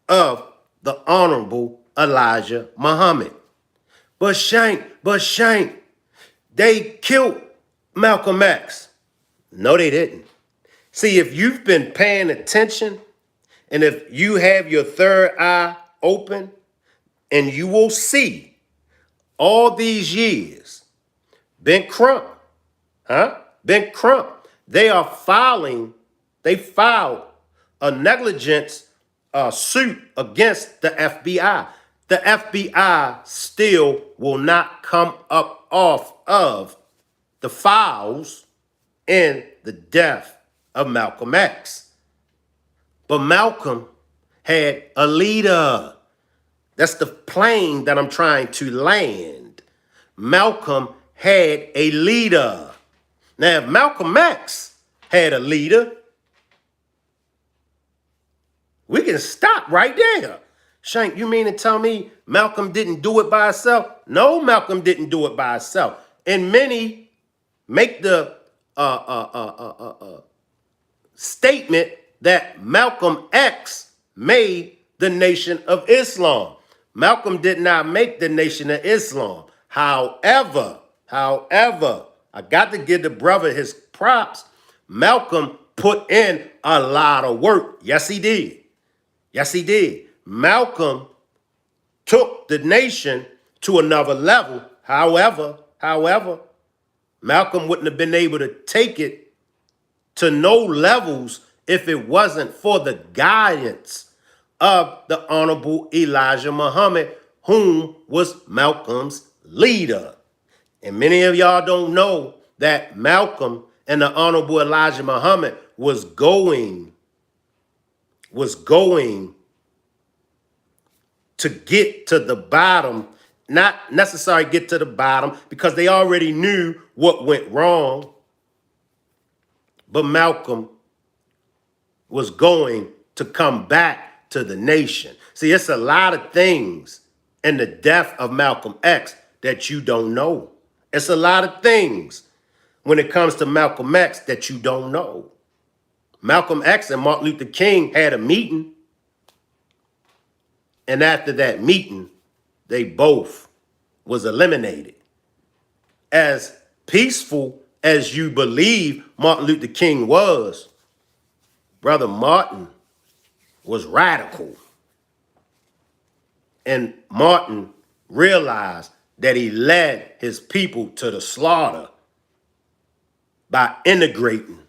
of the Honorable Elijah Muhammad. Shank, they killed Malcolm X. No, they didn't. See, if you've been paying attention and if you have your third eye open, and you will see all these years, Ben Crump, Ben Crump, they filed a negligence suit against the FBI. The FBI still will not come up off of the files in the death of Malcolm X. But Malcolm had a leader. That's the plane that I'm trying to land. Malcolm had a leader. Now, if Malcolm X had a leader, we can stop right there. Shank, you mean to tell me Malcolm didn't do it by himself? No, Malcolm didn't do it by himself. And many make the statement that Malcolm X made the Nation of Islam. Malcolm did not make the Nation of Islam. However, I got to give the brother his props. Malcolm put in a lot of work. Yes, he did. Yes, he did. Malcolm took the nation to another level. However, Malcolm wouldn't have been able to take it to no levels if it wasn't for the guidance of the Honorable Elijah Muhammad, whom was Malcolm's leader. And many of y'all don't know that Malcolm and the Honorable Elijah Muhammad was going to get to the bottom, not necessarily get to the bottom because they already knew what went wrong. But Malcolm was going to come back to the nation. See, it's a lot of things in the death of Malcolm X that you don't know. It's a lot of things when it comes to Malcolm X that you don't know. Malcolm X and Martin Luther King had a meeting. And after that meeting, they both was eliminated. As peaceful as you believe Martin Luther King was, Brother Martin was radical. And Martin realized that he led his people to the slaughter by integrating.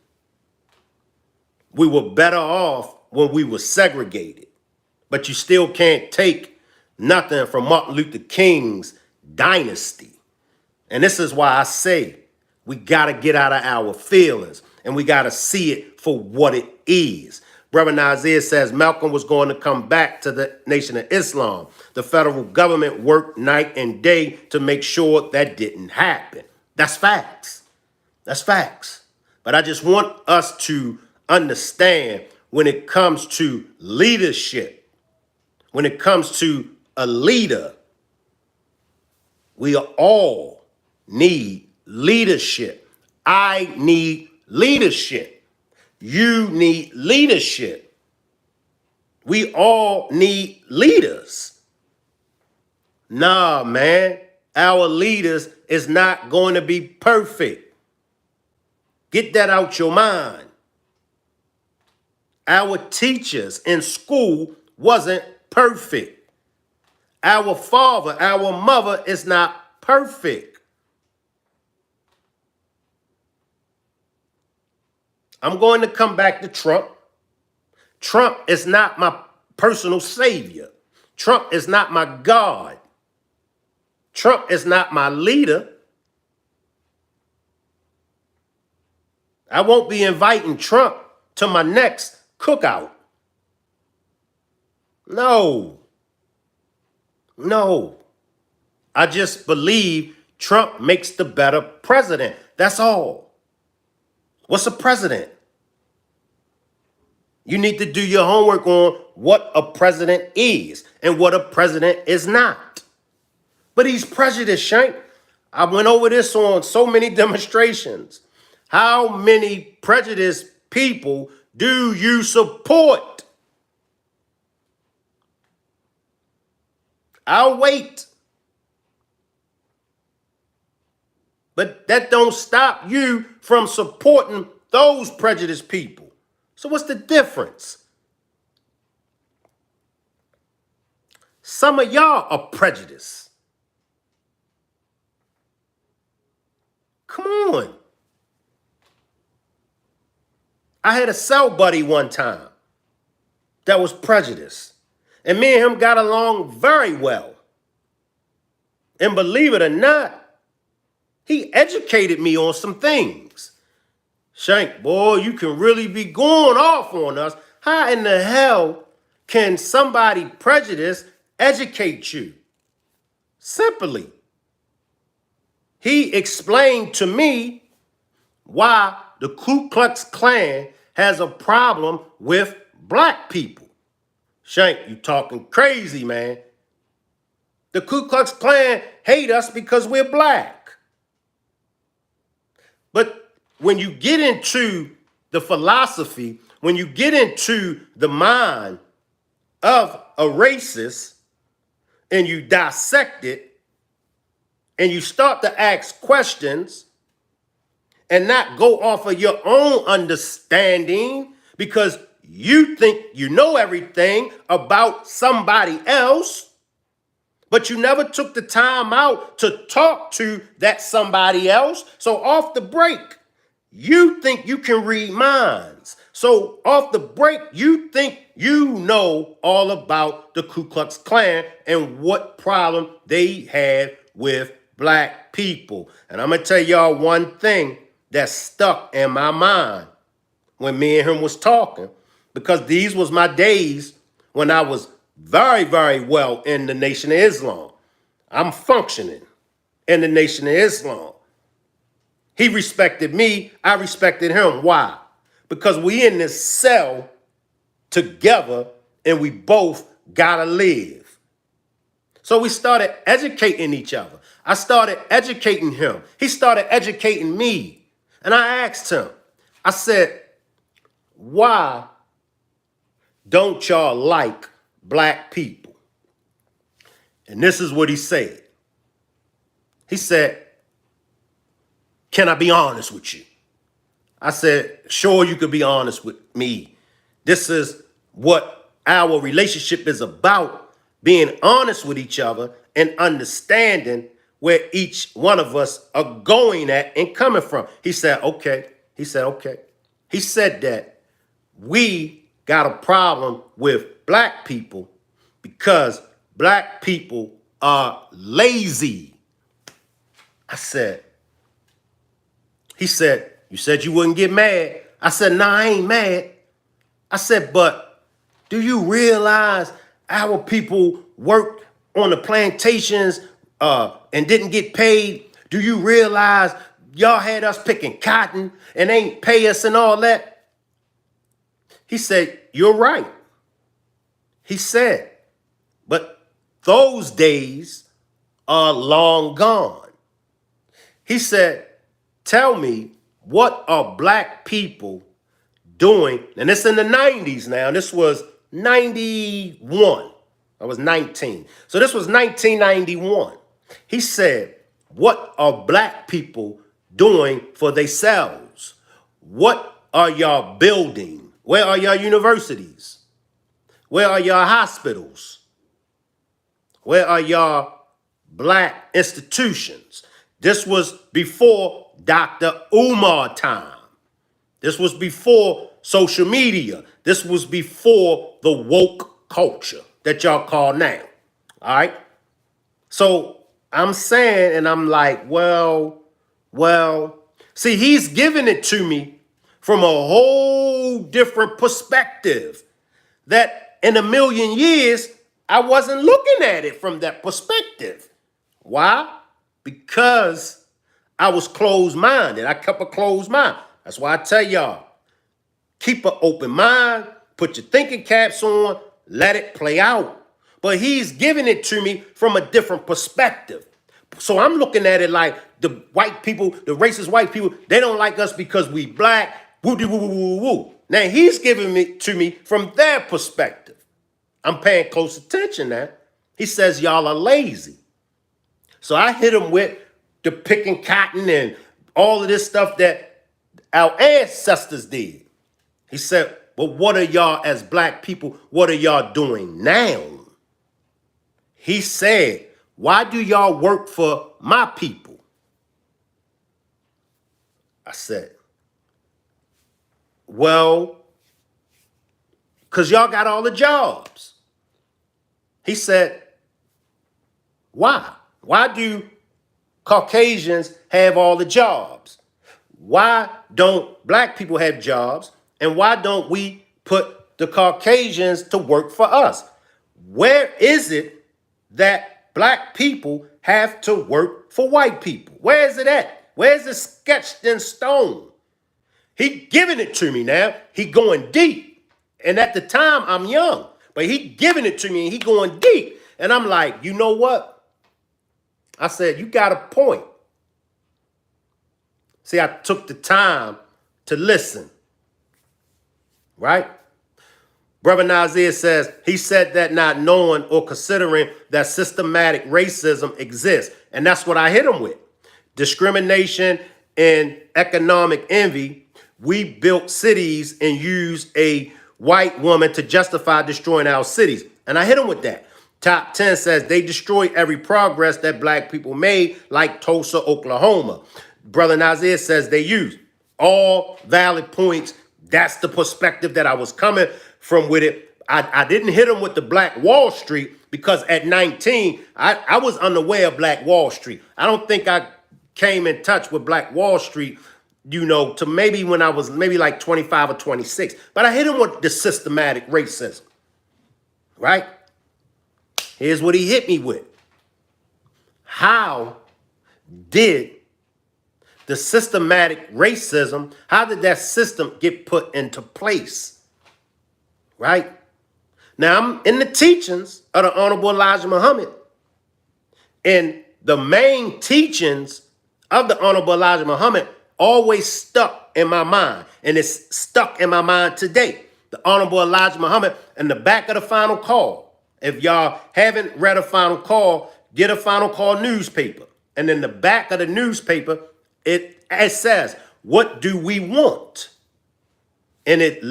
We were better off when we were segregated, but you still can't take nothing from Martin Luther King's dynasty. And this is why I say we got to get out of our feelings and we got to see it for what it is. Brother Nazir says Malcolm was going to come back to the Nation of Islam. The federal government worked night and day to make sure that didn't happen. That's facts. That's facts. But I just want us to understand when it comes to leadership, when it comes to a leader, we all need leadership. I need leadership. You need leadership. We all need leaders. Nah, man, our leaders is not going to be perfect. Get that out your mind. Our teachers in school wasn't perfect. Our father, our mother is not perfect. I'm going to come back to Trump. Trump is not my personal savior. Trump is not my God. Trump is not my leader. I won't be inviting Trump to my next cookout. No. I just believe Trump makes the better president. That's all. What's a president? You need to do your homework on what a president is and what a president is not. But he's prejudiced, Shank. I went over this on so many demonstrations. How many prejudiced people do you support? I'll wait. But that don't stop you from supporting those prejudiced people. So what's the difference? Some of y'all are prejudiced. Come on. I had a cell buddy one time that was prejudiced. And me and him got along very well. And believe it or not, he educated me on some things. Shank, boy, you can really be going off on us. How in the hell can somebody prejudiced educate you? Simply. He explained to me why the Ku Klux Klan has a problem with black people. Shank, you talking crazy, man. The Ku Klux Klan hate us because we're black. But when you get into the philosophy, when you get into the mind of a racist and you dissect it and you start to ask questions and not go off of your own understanding because you think you know everything about somebody else, but you never took the time out to talk to that somebody else. So off the break, you think you can read minds. So off the break, you think you know all about the Ku Klux Klan and what problem they had with black people. And I'm going to tell y'all one thing that stuck in my mind when me and him was talking, because these was my days when I was very, very well in the Nation of Islam. I'm functioning in the Nation of Islam. He respected me, I respected him. Why? Because we in this cell together and we both gotta live. So we started educating each other. I started educating him. He started educating me. And I asked him, I said, why don't y'all like black people? And this is what he said. He said, can I be honest with you? I said, sure, you could be honest with me. This is what our relationship is about, being honest with each other and understanding where each one of us are going at and coming from. He said, okay. He said, okay. He said that we got a problem with black people because black people are lazy. I said, he said, you said you wouldn't get mad. I said, nah, I ain't mad. I said, but do you realize our people worked on the plantations and didn't get paid? Do you realize y'all had us picking cotton and ain't pay us and all that? He said, you're right. He said, but those days are long gone. He said, tell me, what are black people doing? And it's in the 90s now. This was 91. I was 19. So this was 1991. He said, what are black people doing for themselves? What are y'all building? Where are y'all universities? Where are y'all hospitals? Where are y'all black institutions? This was before Dr. Umar time. This was before social media. This was before the woke culture that y'all call now. All right? So I'm saying, and I'm like, well, see, he's giving it to me from a whole different perspective that in a million years, I wasn't looking at it from that perspective. Why? Because I was closed-minded. I kept a closed mind. That's why I tell y'all, keep an open mind, put your thinking caps on, let it play out. But he's giving it to me from a different perspective. So I'm looking at it like the white people, the racist white people, they don't like us because we black. Woo woo woo woo woo. Now he's giving it to me from their perspective. I'm paying close attention now. He says y'all are lazy. So I hit him with the picking cotton and all of this stuff that our ancestors did. He said, but what are y'all as black people, what are y'all doing now? He said, why do y'all work for my people? I said, well, because y'all got all the jobs. He said, why? Why do Caucasians have all the jobs? Why don't black people have jobs? And why don't we put the Caucasians to work for us? Where is it that black people have to work for white people? Where is it at? Where is it sketched in stone? He giving it to me now. He going deep. And at the time, I'm young. But he giving it to me and he going deep. And I'm like, you know what? I said, you got a point. See, I took the time to listen. Right? Brother Nazir says, he said that not knowing or considering that systematic racism exists. And that's what I hit him with. Discrimination and economic envy. We built cities and used a white woman to justify destroying our cities. And I hit him with that. Top 10 says they destroy every progress that black people made, like Tulsa, Oklahoma. Brother Nazir says they use all valid points. That's the perspective that I was coming from with it. I didn't hit him with the Black Wall Street because at 19, I was unaware of Black Wall Street. I don't think I came in touch with Black Wall Street, you know, to maybe when I was maybe like 25 or 26. But I hit him with the systematic racism, right? Here's what he hit me with. How did the systematic racism, how did that system get put into place? Right? Now, I'm in the teachings of the Honorable Elijah Muhammad. And the main teachings of the Honorable Elijah Muhammad always stuck in my mind. And it's stuck in my mind today. The Honorable Elijah Muhammad in the back of the Final Call. If y'all haven't read a Final Call, get a Final Call newspaper. And in the back of the newspaper, it says, what do we want? And it's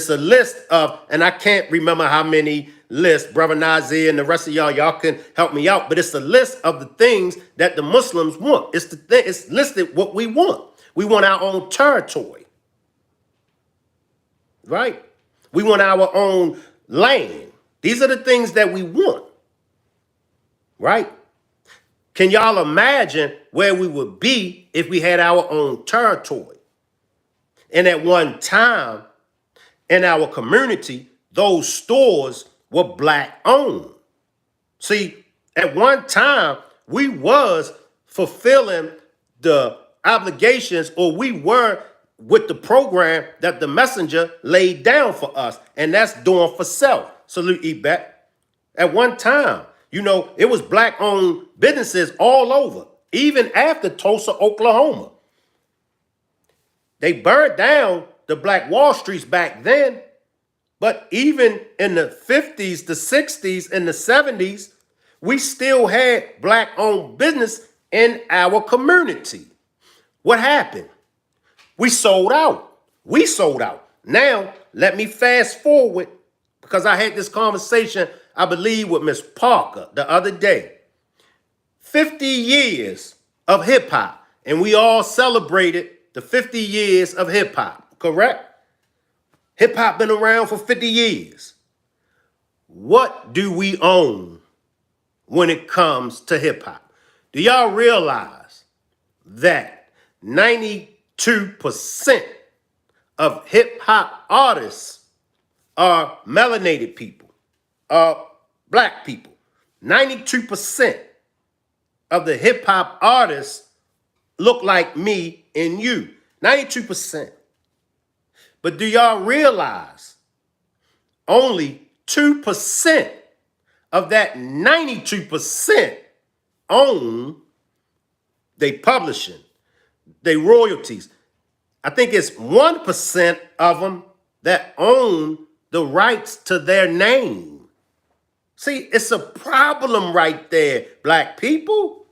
a list of, and I can't remember how many lists, Brother Nazir and the rest of y'all can help me out, but it's a list of the things that the Muslims want. It's listed what we want. We want our own territory, right? We want our own land. These are the things that we want, right? Can y'all imagine where we would be if we had our own territory? And at one time in our community, those stores were black owned. See, at one time, we was fulfilling the obligations, or we were with the program that the messenger laid down for us, and that's doing for self. Salute, Ebet. At one time, you know, it was black-owned businesses all over, even after Tulsa, Oklahoma. They burned down the Black Wall Streets back then, but even in the 50s, the 60s, and the 70s, we still had black-owned business in our community. What happened? We sold out. We sold out. Now, let me fast forward, because I had this conversation, I believe, with Miss Parker the other day. 50 years of hip-hop, and we all celebrated the 50 years of hip-hop, correct? Hip-hop been around for 50 years. What do we own when it comes to hip-hop? Do y'all realize that 92% of hip-hop artists are melanated people, are black people? 92% of the hip-hop artists look like me and you. 92%. But do y'all realize only 2% of that 92% own they publishing, they royalties? I think it's 1% of them that own the rights to their name. See, it's a problem right there, black people.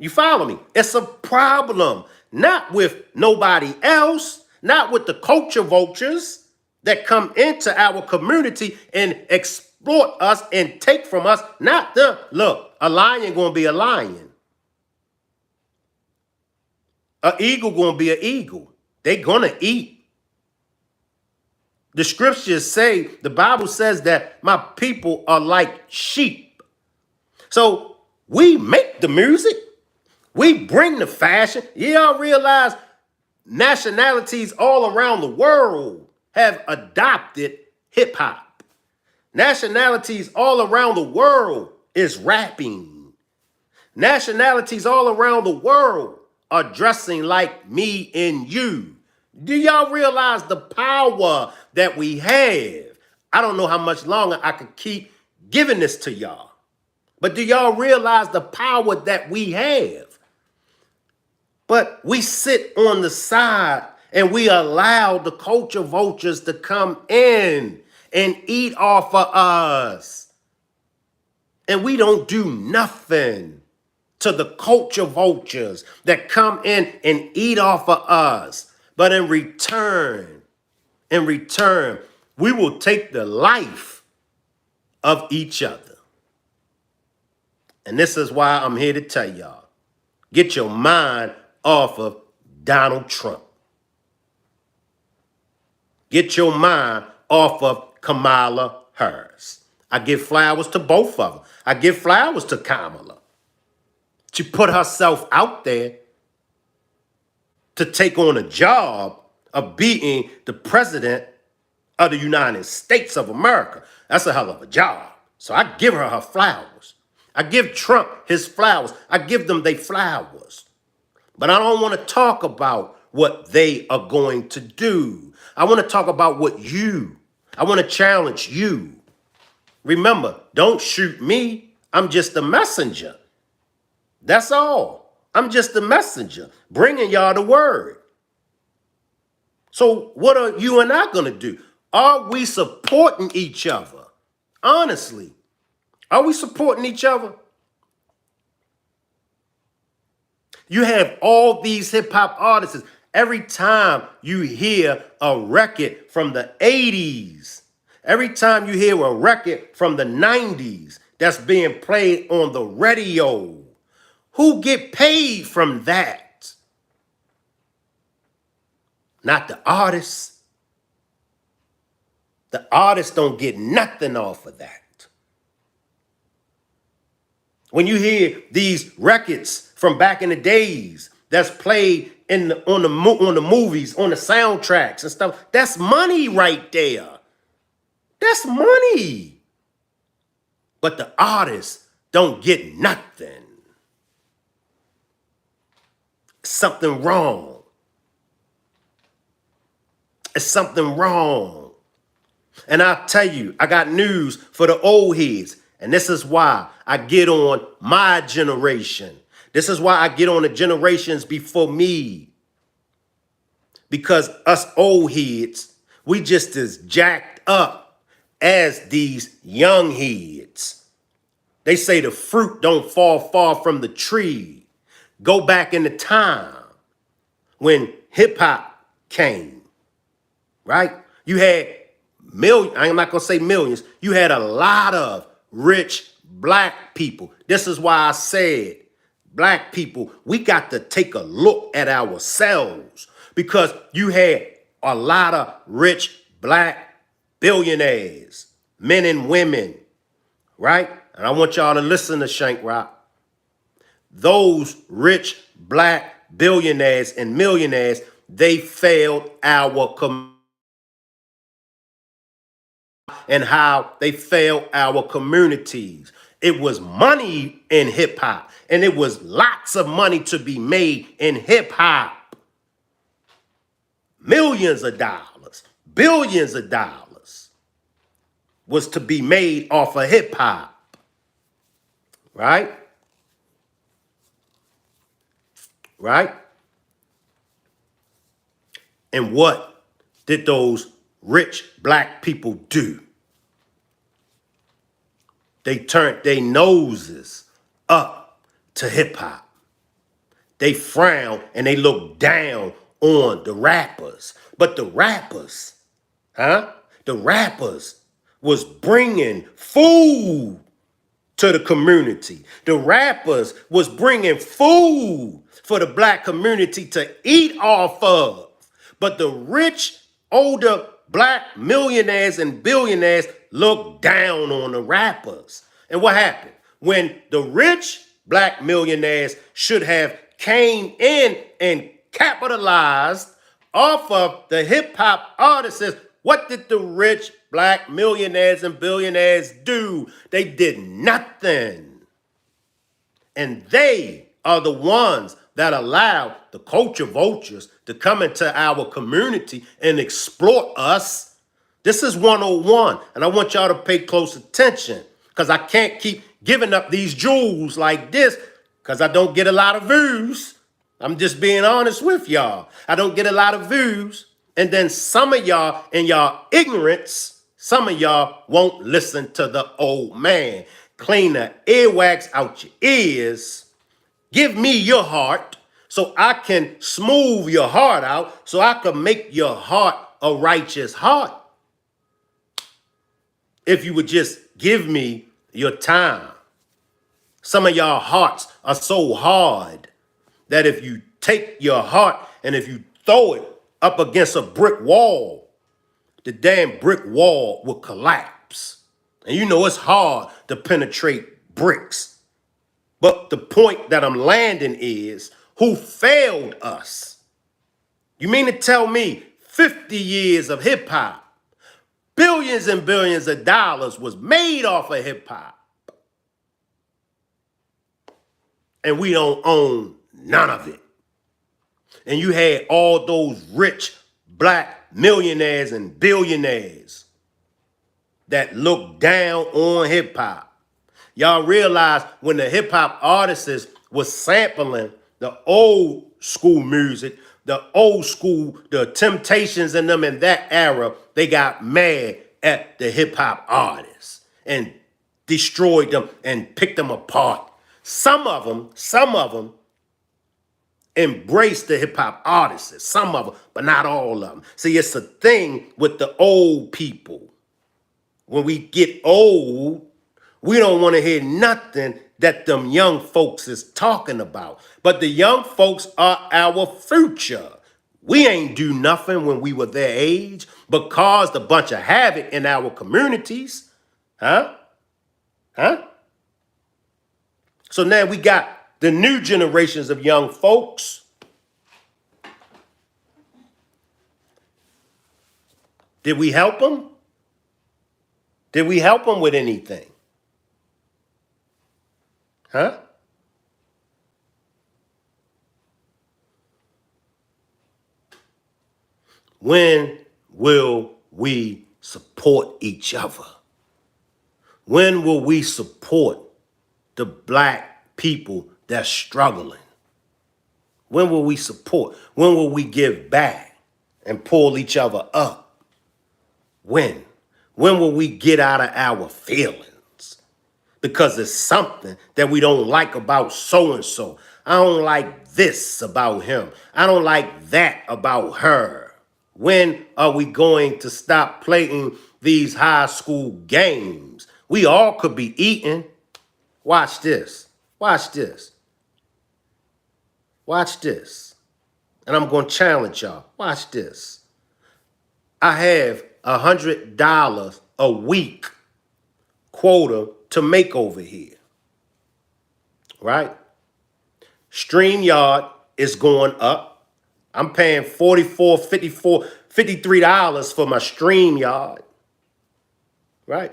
You follow me? It's a problem, not with nobody else, not with the culture vultures that come into our community and exploit us and take from us. Not the, look, a lion gonna be a lion. An eagle gonna be an eagle. They gonna eat. The scriptures say, the Bible says that my people are like sheep. So we make the music. We bring the fashion. Y'all realize nationalities all around the world have adopted hip hop. Nationalities all around the world is rapping. Nationalities all around the world are dressing like me and you. Do y'all realize the power that we have? I don't know how much longer I could keep giving this to y'all. But do y'all realize the power that we have? But we sit on the side and we allow the culture vultures to come in and eat off of us. And we don't do nothing to the culture vultures that come in and eat off of us. But in return, we will take the life of each other. And this is why I'm here to tell y'all, get your mind off of Donald Trump. Get your mind off of Kamala Harris. I give flowers to both of them. I give flowers to Kamala. She put herself out there to take on a job of being the president of the United States of America. That's a hell of a job. So I give her her flowers. I give Trump his flowers. I give them their flowers. But I don't want to talk about what they are going to do. I want to talk about I want to challenge you. Remember, don't shoot me. I'm just a messenger. That's all. I'm just a messenger bringing y'all the word. So what are you and I going to do? Are we supporting each other? Honestly, are we supporting each other? You have all these hip hop artists. Every time you hear a record from the 80s, every time you hear a record from the 90s that's being played on the radio, who get paid from that? Not the artists. The artists don't get nothing off of that. When you hear these records from back in the days that's played on the movies, on the soundtracks and stuff, that's money right there. That's money. But the artists don't get nothing. Something wrong. It's something wrong. And I'll tell you, I got news for the old heads. And this is why I get on my generation. This is why I get on the generations before me. Because us old heads, we just as jacked up as these young heads. They say the fruit don't fall far from the tree. Go back in the time when hip hop came, right? You had I'm not gonna say millions. You had a lot of rich black people. This is why I said, black people, we got to take a look at ourselves, because you had a lot of rich black billionaires, men and women, right? And I want y'all to listen to Shank Rock. Those rich black billionaires and millionaires, they failed our community. And how they failed our communities. It was money in hip hop, and it was lots of money to be made in hip hop. Millions of dollars, billions of dollars was to be made off of hip hop, right? Right? And what did those rich black people do? They turned their noses up to hip hop. they frown and they look down on the rappers. But the rappers, the rappers was bringing food to the community. The rappers was bringing food for the black community to eat off of. But the rich, older black millionaires and billionaires look down on the rappers. And what happened? When the rich black millionaires should have came in and capitalized off of the hip hop artists, what did the rich black millionaires and billionaires do? They did nothing. And they are the ones that allow the culture vultures to come into our community and exploit us. This is 101, and I want y'all to pay close attention because I can't keep giving up these jewels like this because I don't get a lot of views. I'm just being honest with y'all. I don't get a lot of views. And then some of y'all in y'all ignorance, some of y'all won't listen to the old man. Clean the earwax out your ears. Give me your heart so I can smooth your heart out so I can make your heart a righteous heart. If you would just give me your time. Some of y'all hearts are so hard that if you take your heart and if you throw it up against a brick wall, the damn brick wall will collapse. And you know it's hard to penetrate bricks. But the point that I'm landing is, who failed us? You mean to tell me 50 years of hip hop, billions and billions of dollars was made off of hip hop, and we don't own none of it? And you had all those rich black millionaires and billionaires that look down on hip hop. Y'all realize when the hip hop artists was sampling the old school music, the old school, the Temptations and them in that era, they got mad at the hip hop artists and destroyed them and picked them apart. Some of them embrace the hip hop artists, some of them, but not all of them. See, it's a thing with the old people. When we get old, we don't want to hear nothing that them young folks is talking about. But the young folks are our future. We ain't do nothing when we were their age, but caused a bunch of havoc in our communities. Huh? So now we got the new generations of young folks. Did we help them? Did we help them with anything? Huh? When will we support each other? When will we support the black people that's struggling? When will we support? When will we give back and pull each other up? When? When will we get out of our feelings? Because there's something that we don't like about so-and-so. I don't like this about him. I don't like that about her. When are we going to stop playing these high school games? We all could be eating. Watch this. Watch this. Watch this. And I'm going to challenge y'all. Watch this. I have $100 a week quota to make over here. Right? StreamYard is going up. I'm paying $44, $54, $53 for my StreamYard. Right?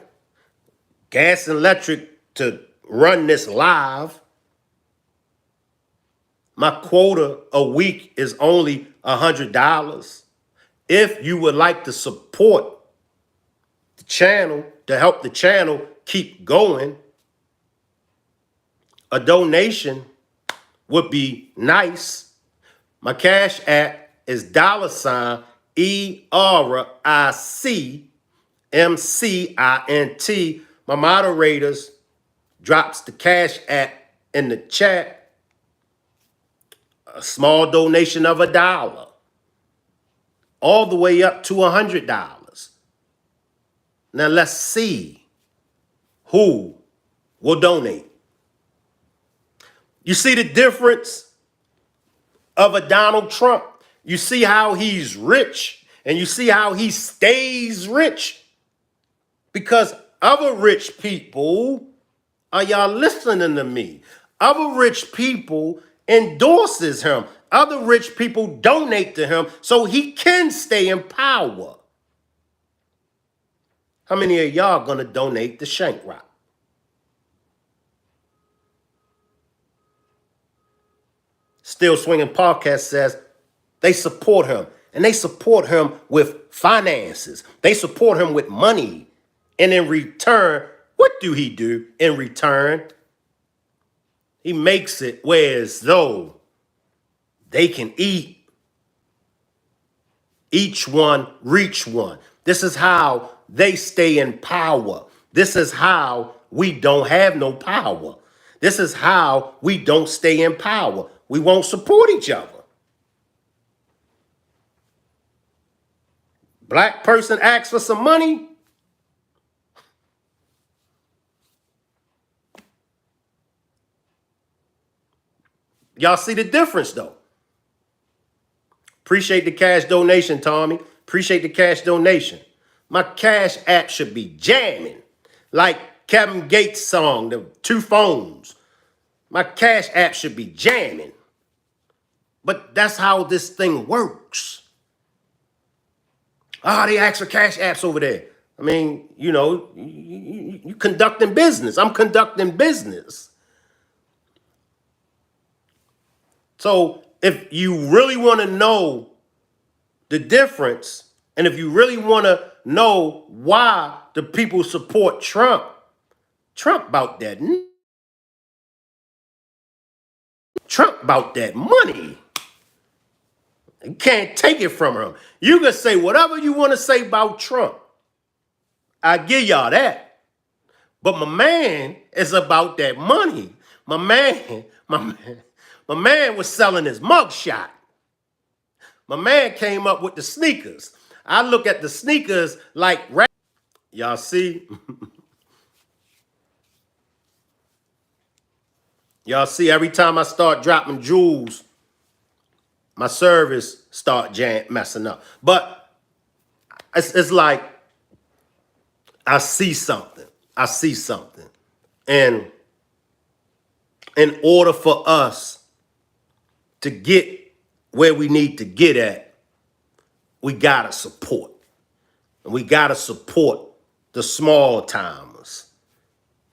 Gas and electric to run this live. My quota a week is only $100. If you would like to support the channel, to help the channel keep going, a donation would be nice. My Cash App is $ERICMCINT. My moderators drops the Cash App in the chat. a small donation of $1, all the way up to $100. Now let's see who will donate. You see the difference of a Donald Trump? You see how he's rich and you see how he stays rich? Because other rich people, are y'all listening to me? Other rich people endorses him. Other rich people donate to him so he can stay in power. How many of y'all gonna donate to Shank Rock? Still Swinging Podcast says they support him, and they support him with finances. They support him with money. And in return, what do he do in return? He makes it where as though they can eat. Each one, reach one. This is how they stay in power. This is how we don't have no power. This is how we don't stay in power. We won't support each other. Black person asks for some money. Y'all see the difference though. Appreciate the cash donation, Tommy. Appreciate the cash donation. My cash app should be jamming. Like Kevin Gates' song, the 2 phones. My cash app should be jamming. But that's how this thing works. They ask for cash apps over there. I mean, you know, you conducting business. I'm conducting business. So if you really want to know the difference, and if you really want to know why the people support Trump, Trump about that money. You can't take it from him. You can say whatever you want to say about Trump. I give y'all that. But my man is about that money. My man was selling his mugshot. My man came up with the sneakers. I look at the sneakers like, y'all see? Y'all see, every time I start dropping jewels, my service start messing up. But it's like, I see something. I see something. And in order for us to get where we need to get at, we gotta support. And we gotta support the small timers.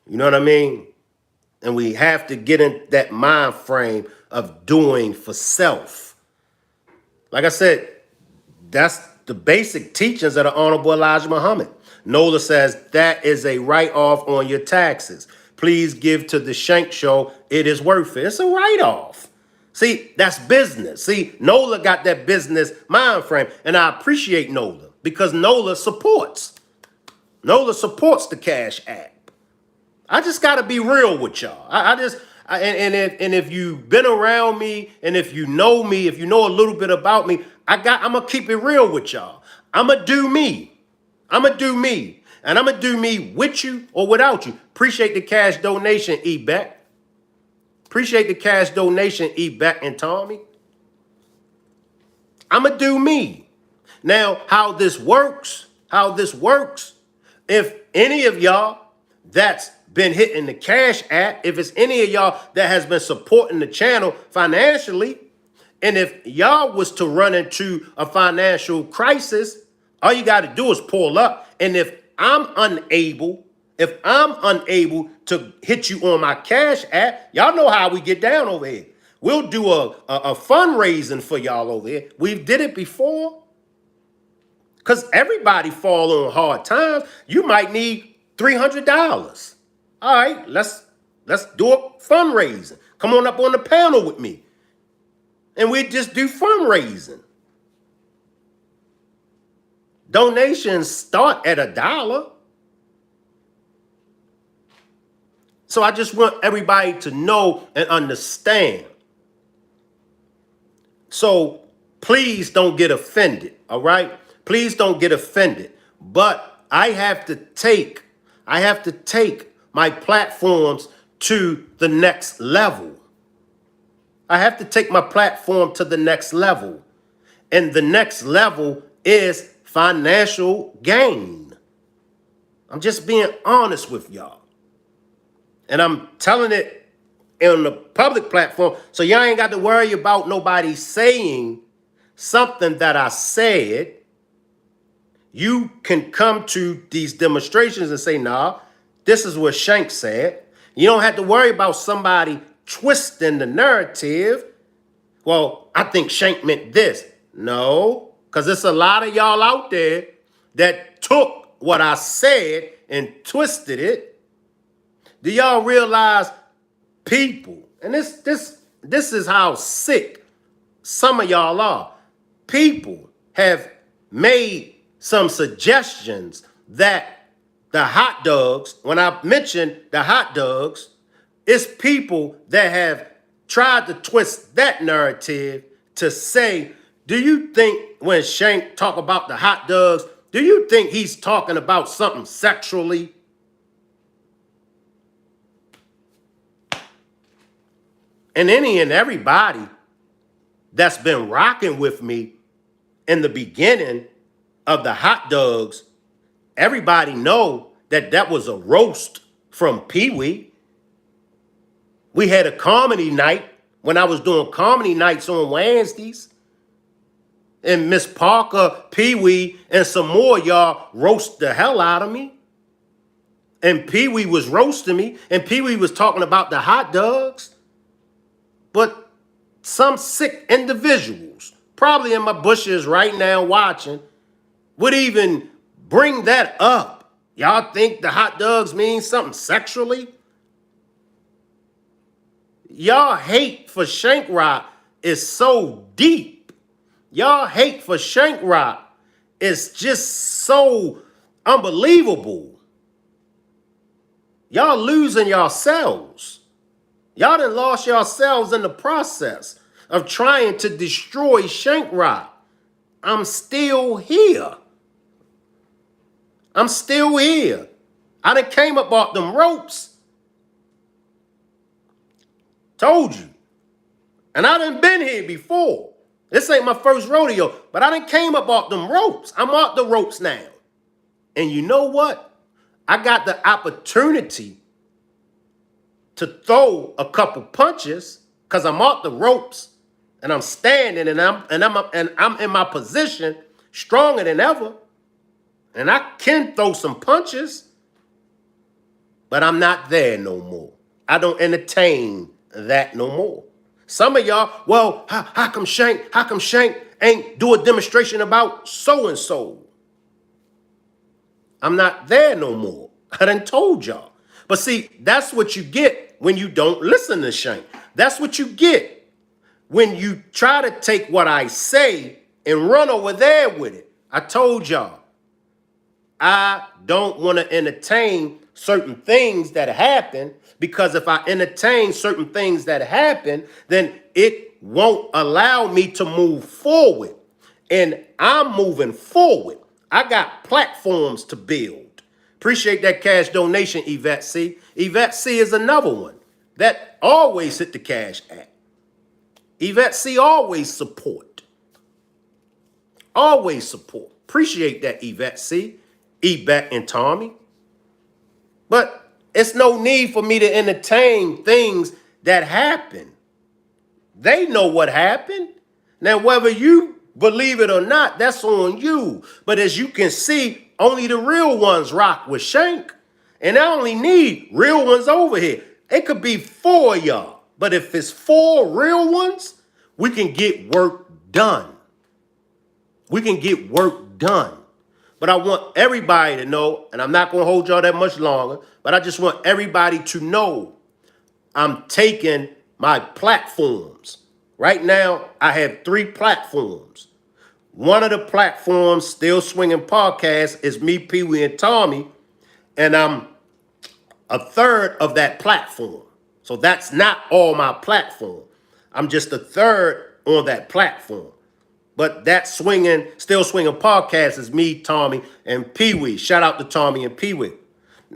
You know what I mean? And we have to get in that mind frame of doing for self. Like I said, that's the basic teachings of the Honorable Elijah Muhammad. Nola says that is a write-off on your taxes. Please give to the Shank Show. It is worth it. It's a write-off. See, that's business. See, Nola got that business mind frame, and I appreciate Nola because Nola supports. Nola supports the Cash App. I just got to be real with y'all. And if you've been around me, and if you know me, if you know a little bit about me, I'm gonna keep it real with y'all. I'm gonna do me. I'm gonna do me, and I'm gonna do me with you or without you. Appreciate the cash donation, E-Beck. Appreciate the cash donation, E-Beck and Tommy. I'm gonna do me. Now, how this works, if any of y'all that's been hitting the Cash App, if it's any of y'all that has been supporting the channel financially, and if y'all was to run into a financial crisis, all you got to do is pull up. And if I'm unable to hit you on my Cash App, y'all know how we get down over here. We'll do a fundraising for y'all over here. We've did it before. Because everybody fall on hard times. You might need $300. All right, let's do a fundraising. Come on up on the panel with me. And we just do fundraising. Donations start at $1. So I just want everybody to know and understand So please don't get offended, all right? Please don't get offended. But I have to take my platforms to the next level. I have to take my platform to the next level. And the next level is financial gain. I'm just being honest with y'all. And I'm telling it on the public platform, so y'all ain't got to worry about nobody saying something that I said. You can come to these demonstrations and say, nah, this is what Shank said. You don't have to worry about somebody twisting the narrative. Well, I think Shank meant this. No, because there's a lot of y'all out there that took what I said and twisted it. Do y'all realize people, and this is how sick some of y'all are. People have made some suggestions that the hot dogs, when I mentioned the hot dogs, it's people that have tried to twist that narrative to say, do you think when Shank talk about the hot dogs, do you think he's talking about something sexually? And any and everybody that's been rocking with me in the beginning of the hot dogs, everybody know that that was a roast from Pee-wee. We had a comedy night when I was doing comedy nights on Wednesdays. And Miss Parker, Pee-wee, and some more y'all roast the hell out of me. And Pee-wee was roasting me. And Pee-wee was talking about the hot dogs. But some sick individuals, probably in my bushes right now watching, would even bring that up. Y'all think the hot dogs mean something sexually? Y'all hate for Shank Rock is so deep. Y'all hate for Shank Rock is just so unbelievable. Y'all losing yourselves. Y'all done lost yourselves in the process of trying to destroy Shank Rock. I'm still here. I'm still here. I done came up off them ropes. Told you. And I done been here before. This ain't my first rodeo, but I done came up off them ropes. I'm off the ropes now. And you know what? I got the opportunity to throw a couple punches because I'm off the ropes and I'm standing and I'm in my position stronger than ever. And I can throw some punches, but I'm not there no more. I don't entertain that no more. Some of y'all, well, how come Shank ain't do a demonstration about so-and-so? I'm not there no more. I done told y'all. But see, that's what you get when you don't listen to Shank. That's what you get when you try to take what I say and run over there with it. I told y'all, I don't want to entertain certain things that happen, because if I entertain certain things that happen, then it won't allow me to move forward. And I'm moving forward. I got platforms to build. Appreciate that cash donation, Yvette C. Yvette C is another one that always hit the cash app. Yvette C always support. Always support. Appreciate that, Yvette C. Yvette and Tommy. But it's no need for me to entertain things that happen. They know what happened. Now, whether you believe it or not, that's on you. But as you can see, only the real ones rock with Shank. And I only need real ones over here. It could be 4 of y'all. But if it's 4 real ones, we can get work done. We can get work done. But I want everybody to know, and I'm not going to hold y'all that much longer, but I just want everybody to know I'm taking my platforms. Right now, I have 3 platforms. One of the platforms, Still Swinging Podcast, is me, Pee-wee, and Tommy, and I'm a third of that platform. So that's not all my platform. I'm just a third on that platform. But that still swinging podcast is me, Tommy, and Pee Wee. Shout out to Tommy and Pee Wee.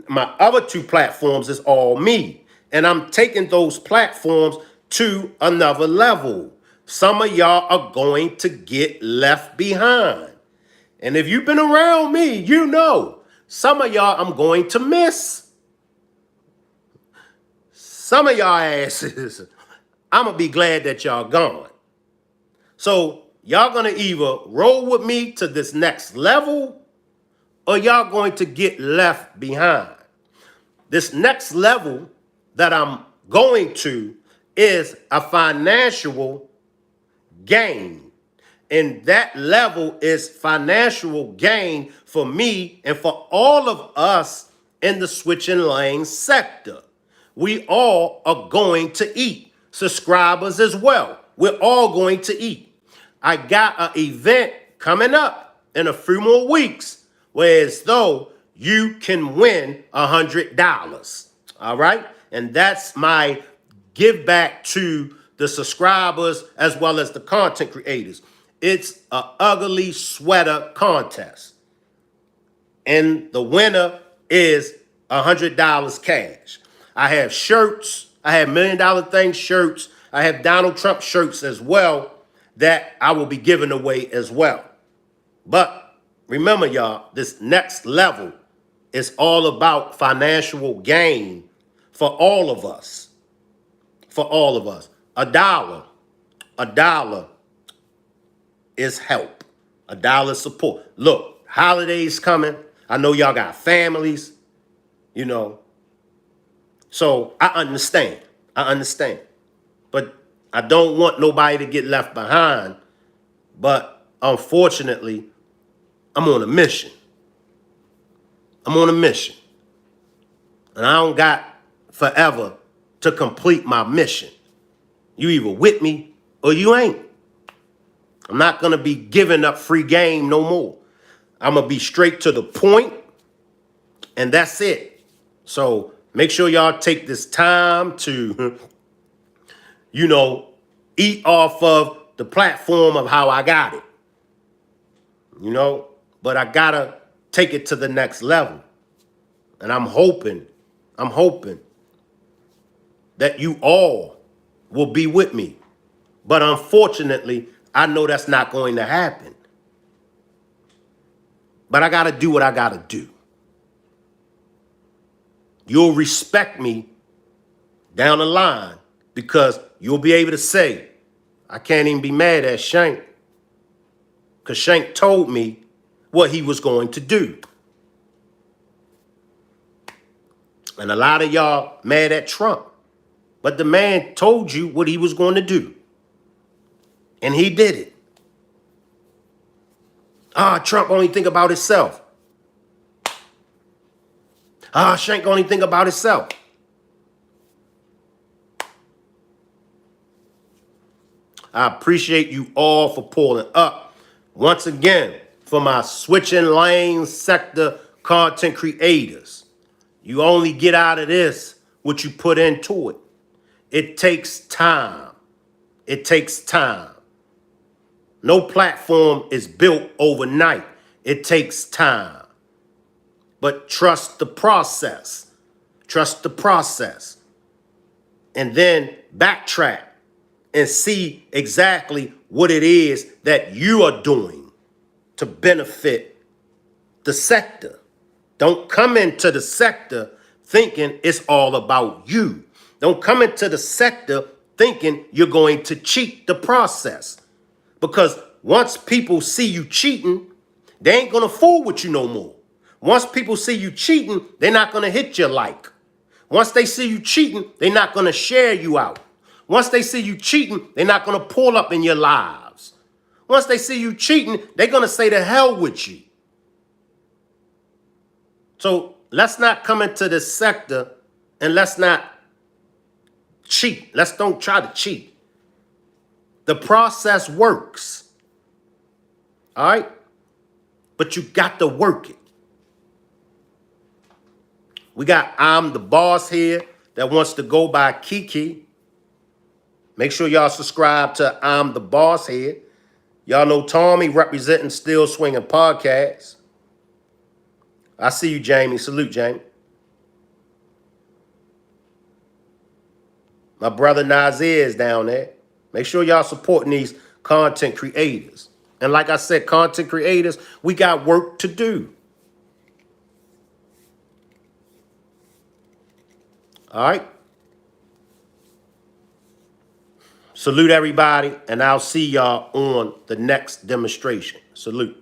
My other two platforms is all me. And I'm taking those platforms to another level. Some of y'all are going to get left behind. And if you've been around me, you know, some of y'all I'm going to miss. Some of y'all asses, I'm going to be glad that y'all gone. So y'all going to either roll with me to this next level or y'all going to get left behind. This next level that I'm going to is a financial gain. And that level is financial gain for me and for all of us in the switching lanes sector. We all are going to eat. Subscribers as well. We're all going to eat. I got an event coming up in a few more weeks where as though you can win $100. All right? And that's my give back to the subscribers as well as the content creators. It's an ugly sweater contest. And the winner is $100 cash. I have shirts. I have $1 Million Thing shirts. I have Donald Trump shirts as well that I will be giving away as well. But remember, y'all, this next level is all about financial gain for all of us. For all of us. A dollar is help. A dollar support. Look, holidays coming. I know y'all got families, you know. So I understand. But I don't want nobody to get left behind. But unfortunately, I'm on a mission. And I don't got forever to complete my mission. You either with me or you ain't. I'm not going to be giving up free game no more. I'm going to be straight to the point, and that's it. So make sure y'all take this time to, you know, eat off of the platform of how I got it. You know, but I got to take it to the next level. And I'm hoping that you all will be with me. But unfortunately, I know that's not going to happen. But I got to do what I got to do. You'll respect me down the line because you'll be able to say, I can't even be mad at Shank because Shank told me what he was going to do. And a lot of y'all mad at Trump. But the man told you what he was going to do. And he did it. Trump only think about himself. Shank only think about himself. I appreciate you all for pulling up. Once again, for my switching lanes sector content creators, you only get out of this what you put into it. It takes time. No platform is built overnight. It takes time. But trust the process. And then backtrack and see exactly what it is that you are doing to benefit the sector. Don't come into the sector thinking it's all about you. Don't come into the sector thinking you're going to cheat the process. Because once people see you cheating, they ain't going to fool with you no more. Once people see you cheating, they're not going to hit you like. Once they see you cheating, they're not going to share you out. Once they see you cheating, they're not going to pull up in your lives. Once they see you cheating, they're going to say to hell with you. So let's not come into this sector and let's not cheat. Let's don't try to cheat. The process works. All right? But you got to work it. We got I'm the Boss here that wants to go by Kiki. Make sure y'all subscribe to I'm the Boss Head. Y'all know Tommy representing Still Swinging Podcast. I see you, Jamie. Salute, Jamie. My brother Nazir is down there. Make sure y'all supporting these content creators. And like I said, content creators, we got work to do. All right? Salute everybody, and I'll see y'all on the next demonstration. Salute.